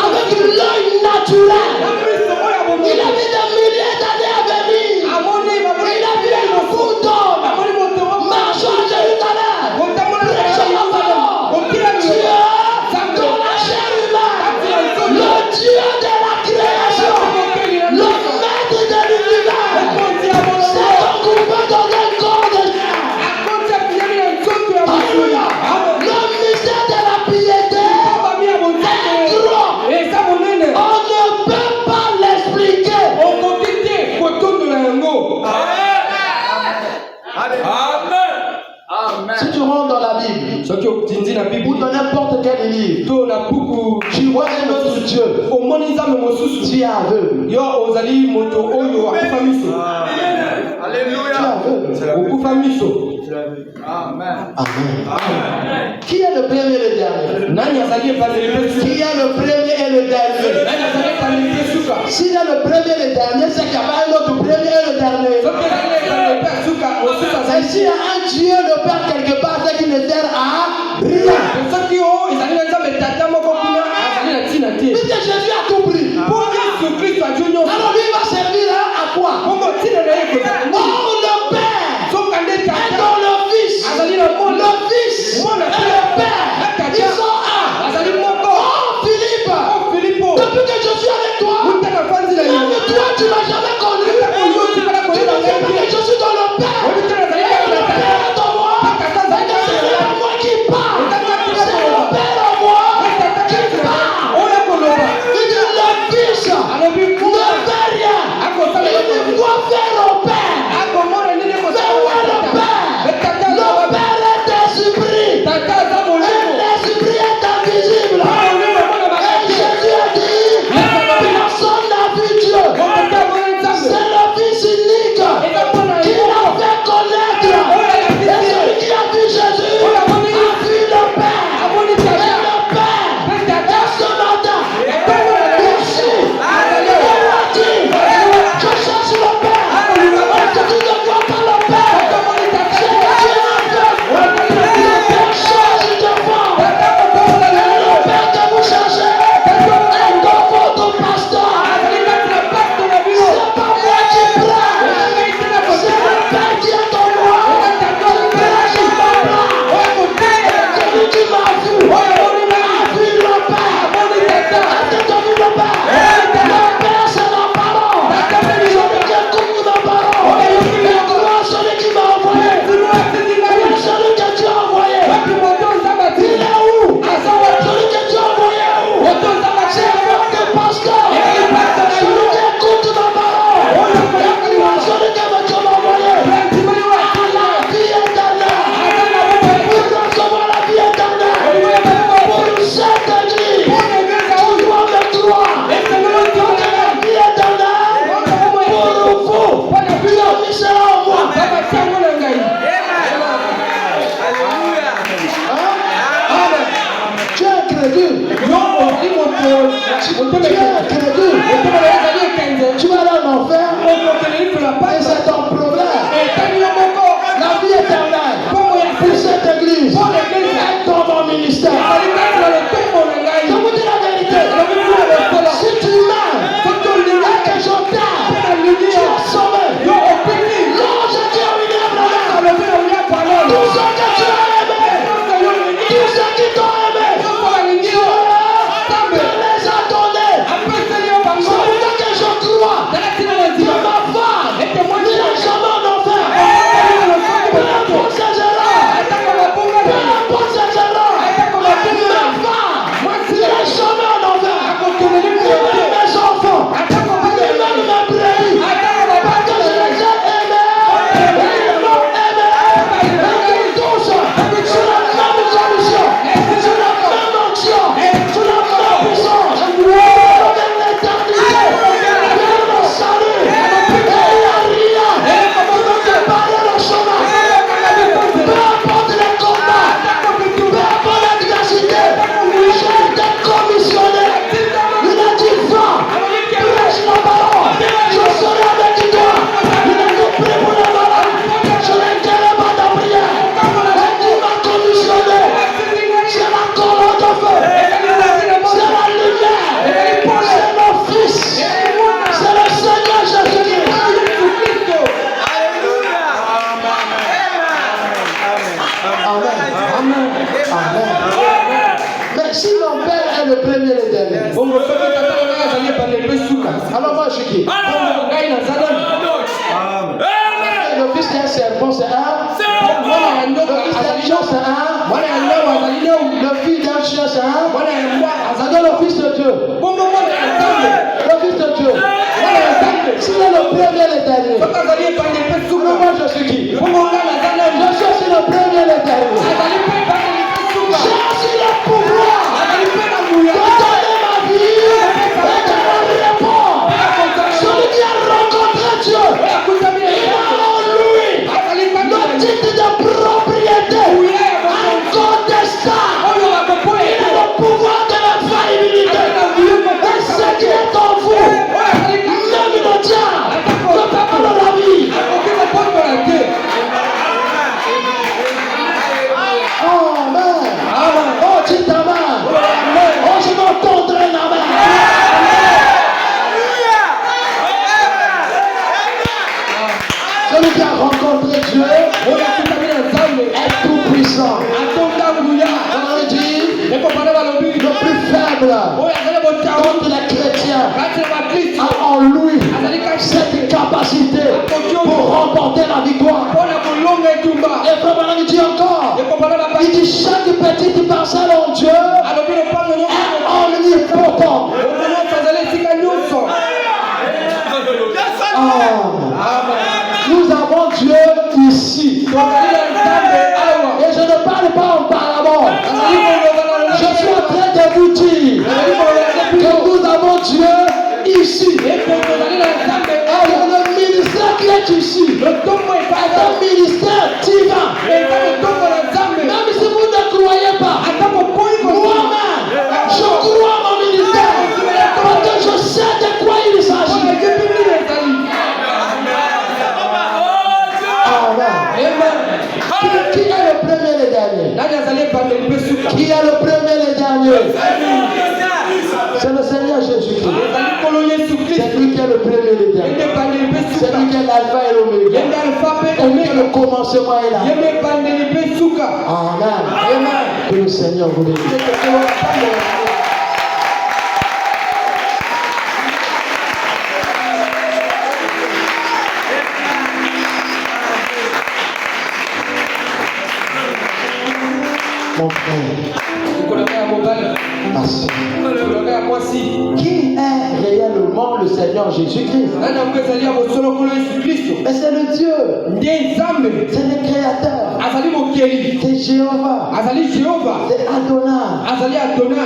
avec l'œil naturel. Il a vu des milliers d'années à venir. Il a vu un beaucoup d'hommes marchant à Jérusalem. Prêchant la parole. Dieu dans la chair humaine. Le Dieu de la création. Le maître de l'univers. C'est occupé dans un corps de chair. Alléluia. Le mystère de la piété est grand. On ne peut pas l'expliquer. Si tu rentres dans la Bible ou dans n'importe quel livre, tu vois un autre Dieu, tu es aveugle. Tu es aveugle. Amen. Qui est le premier et le dernier? Qui est le premier et le dernier? S'il y a le premier et le dernier, c'est qu'il n'y a pas un autre premier et le dernier. Et s'il y a un Dieu, le Père quelque part, c'est qu'il ne sert à rien. Puisque Jésus a tout pris. Alors lui va servir à quoi? Oh, le Père est dans le Fils. Le Fils et le Père, ils sont un. Oh Philippe, depuis que je suis avec toi, même toi tu m'as jamais connu. Tu ne sais pas que je suis dans le Père. Et le Père est en moi. Et que c'est moi qui parle. C'est le Père en moi qui parle. Il dit le Fils ne fait rien. Il dit quoi faire au Père? Mais où est le Père? Le Père est esprit. Et l'esprit est invisible. Et Jésus a dit, personne n'a vu Dieu. C'est le Fils unique qui l'a fait connaître. Et celui qui a vu Jésus a vu le Père. Et le Père est ce matin ici. Il a dit, je cherche le Père. Est-ce que tu ne vois pas le Père? C'est Dieu aveugle. Le Père change de forme. Et le Père que vous cherchez est dans votre pasteur. C'est pas moi qui prends. C'est le Père qui est en moi. Le Père qui m'apprend. Celui qui m'a vu a vu le Père. Est-ce que tu as vu le Père? Le Père c'est la parole. Celui qui écoute la parole. Et croit celui qui m'a envoyé. Oui, celui que Dieu a envoyé. Il est où? Celui que Dieu a envoyé est où? C'est votre pasteur. Celui qui écoute ma parole. Et croit celui que Dieu m'a envoyé. À la vie éternelle. Pour recevoir la vie éternelle. Pour cette église. Tu dois me croire. Donc la vie éternelle. Pour vous. Tu as mis cela en moi. Tu es crédule. Tu vas aller en enfer. Et c'est ton problème. La vie éternelle pour cette église est dans mon ministère. les derniers. Alors moi, je suis qui? Le fils d'un serpent, c'est un. Le fils d'un lion, c'est un. Le fils d'un chien, c'est un. Alors le fils de Dieu. Le fils de Dieu. S'il est le premier, les derniers. Moi, je suis qui? Je suis le premier, les derniers. J'ai aussi le pouvoir de donner ma vie et de me répondre. Celui qui a rencontré Dieu, il a en lui le titre de propriété incontestable. Il a le pouvoir de l'infaillibilité. Et ce qui est en vous, même le diable ne peut pas le la vie. Amen. Oh, dis ta main. Oh, je m'entendrai la main. Celui qui a rencontré Dieu est tout puissant. On a dit le plus faible contre les chrétiens a en lui cette capacité pour remporter la victoire. Et Frère il dit encore, il dit chaque petite parcelle en Dieu est omnipotent. Nous avons Dieu ici. Et je ne parle pas en parlant. Je suis en train de vous dire que nous avons Dieu ici. Et le ministère qui est ici est un ministère divin. Même si vous ne croyez pas, moi-même, je crois mon ministère parce que je sais de quoi il s'agit. Qui est le premier et le dernier? Qui est le premier et le dernier? C'est le Seigneur Jésus-Christ. C'est lui qui est le premier et le dernier. C'est lui qui est l'alpha et l'oméga. C'est lui qui est le commencement et la fin. Amen. Que le Seigneur vous bénisse. Mon frère, qui est réellement le Seigneur Jésus-Christ? Mais c'est le Dieu, c'est le Créateur, c'est Jéhovah, c'est Adonai,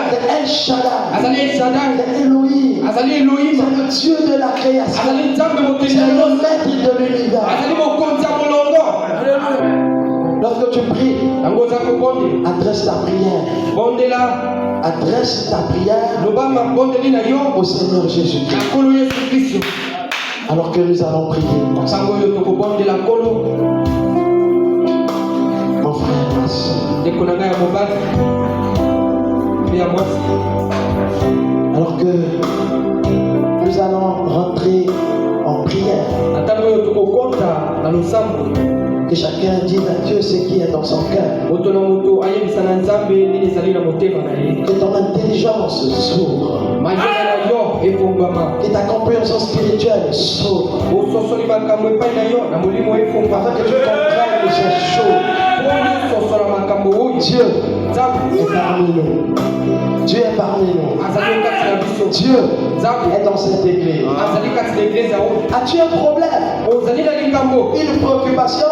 c'est El Shaddai, c'est Elohim, c'est le Dieu de la création, c'est le maître de l'univers. Lorsque tu pries, adresse ta prière. Adresse ta prière au Seigneur Jésus-Christ. Alors que nous allons prier. Mon frère, ma soeur. Alors que nous allons rentrer en prière. Que chacun dise à Dieu ce qui est dans son cœur. Que ton intelligence s'ouvre. Que ta compréhension spirituelle s'ouvre. Afin que tu comprennes ces choses. Dieu est parmi nous. Dieu est parmi nous. Dieu est dans cette église. As-tu un problème? Une préoccupation?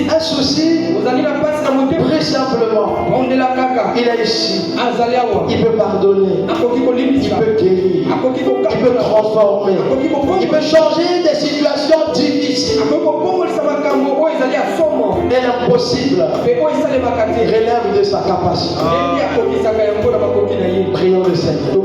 Un souci? Prie simplement. Il est ici. Il peut pardonner. Il peut guérir. Il peut transformer. Il peut changer des situations difficiles. Et l'impossible relève de sa capacité. Prions le Seigneur.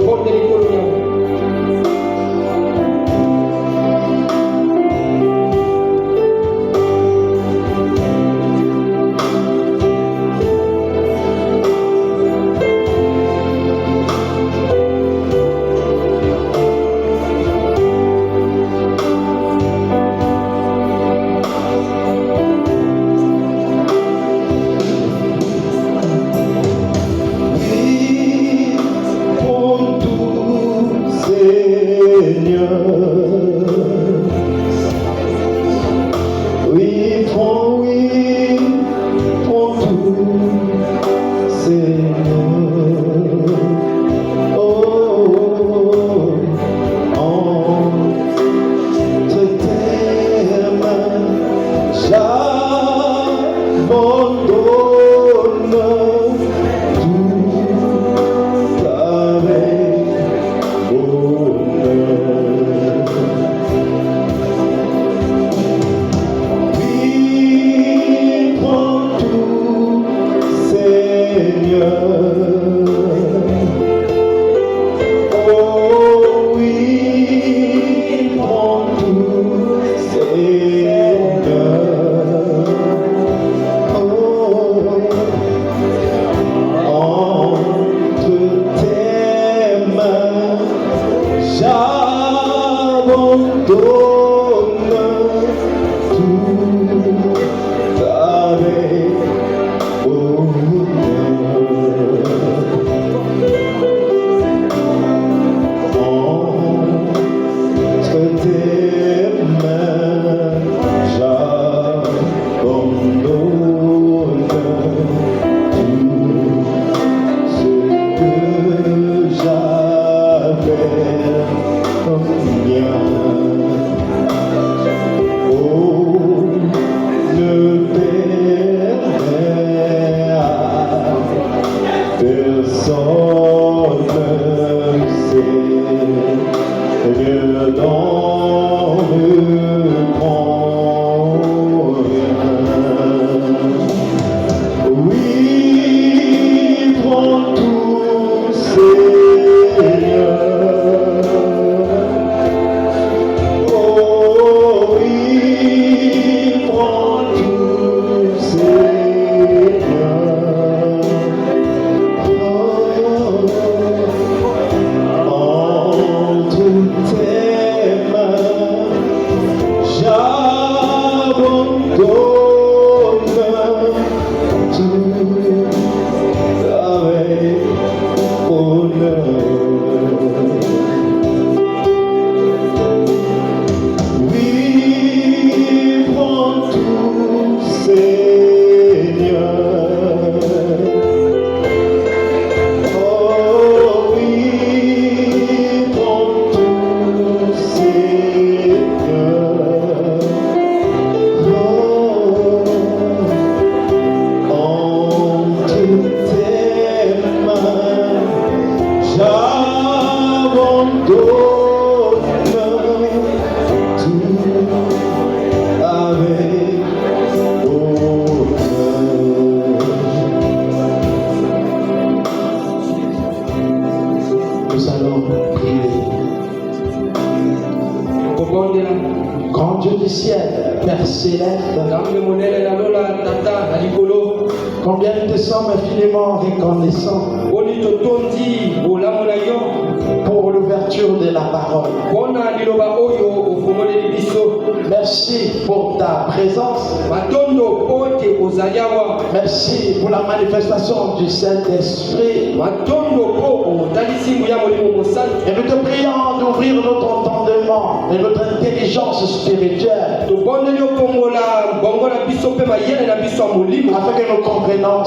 Grand Dieu du ciel, Père céleste, combien nous te sommes infiniment reconnaissants pour l'ouverture de la parole. Merci pour ta présence. Merci pour la manifestation du Saint-Esprit. Et nous te prions d'ouvrir notre entendement et notre intelligence spirituelle afin que nous comprenions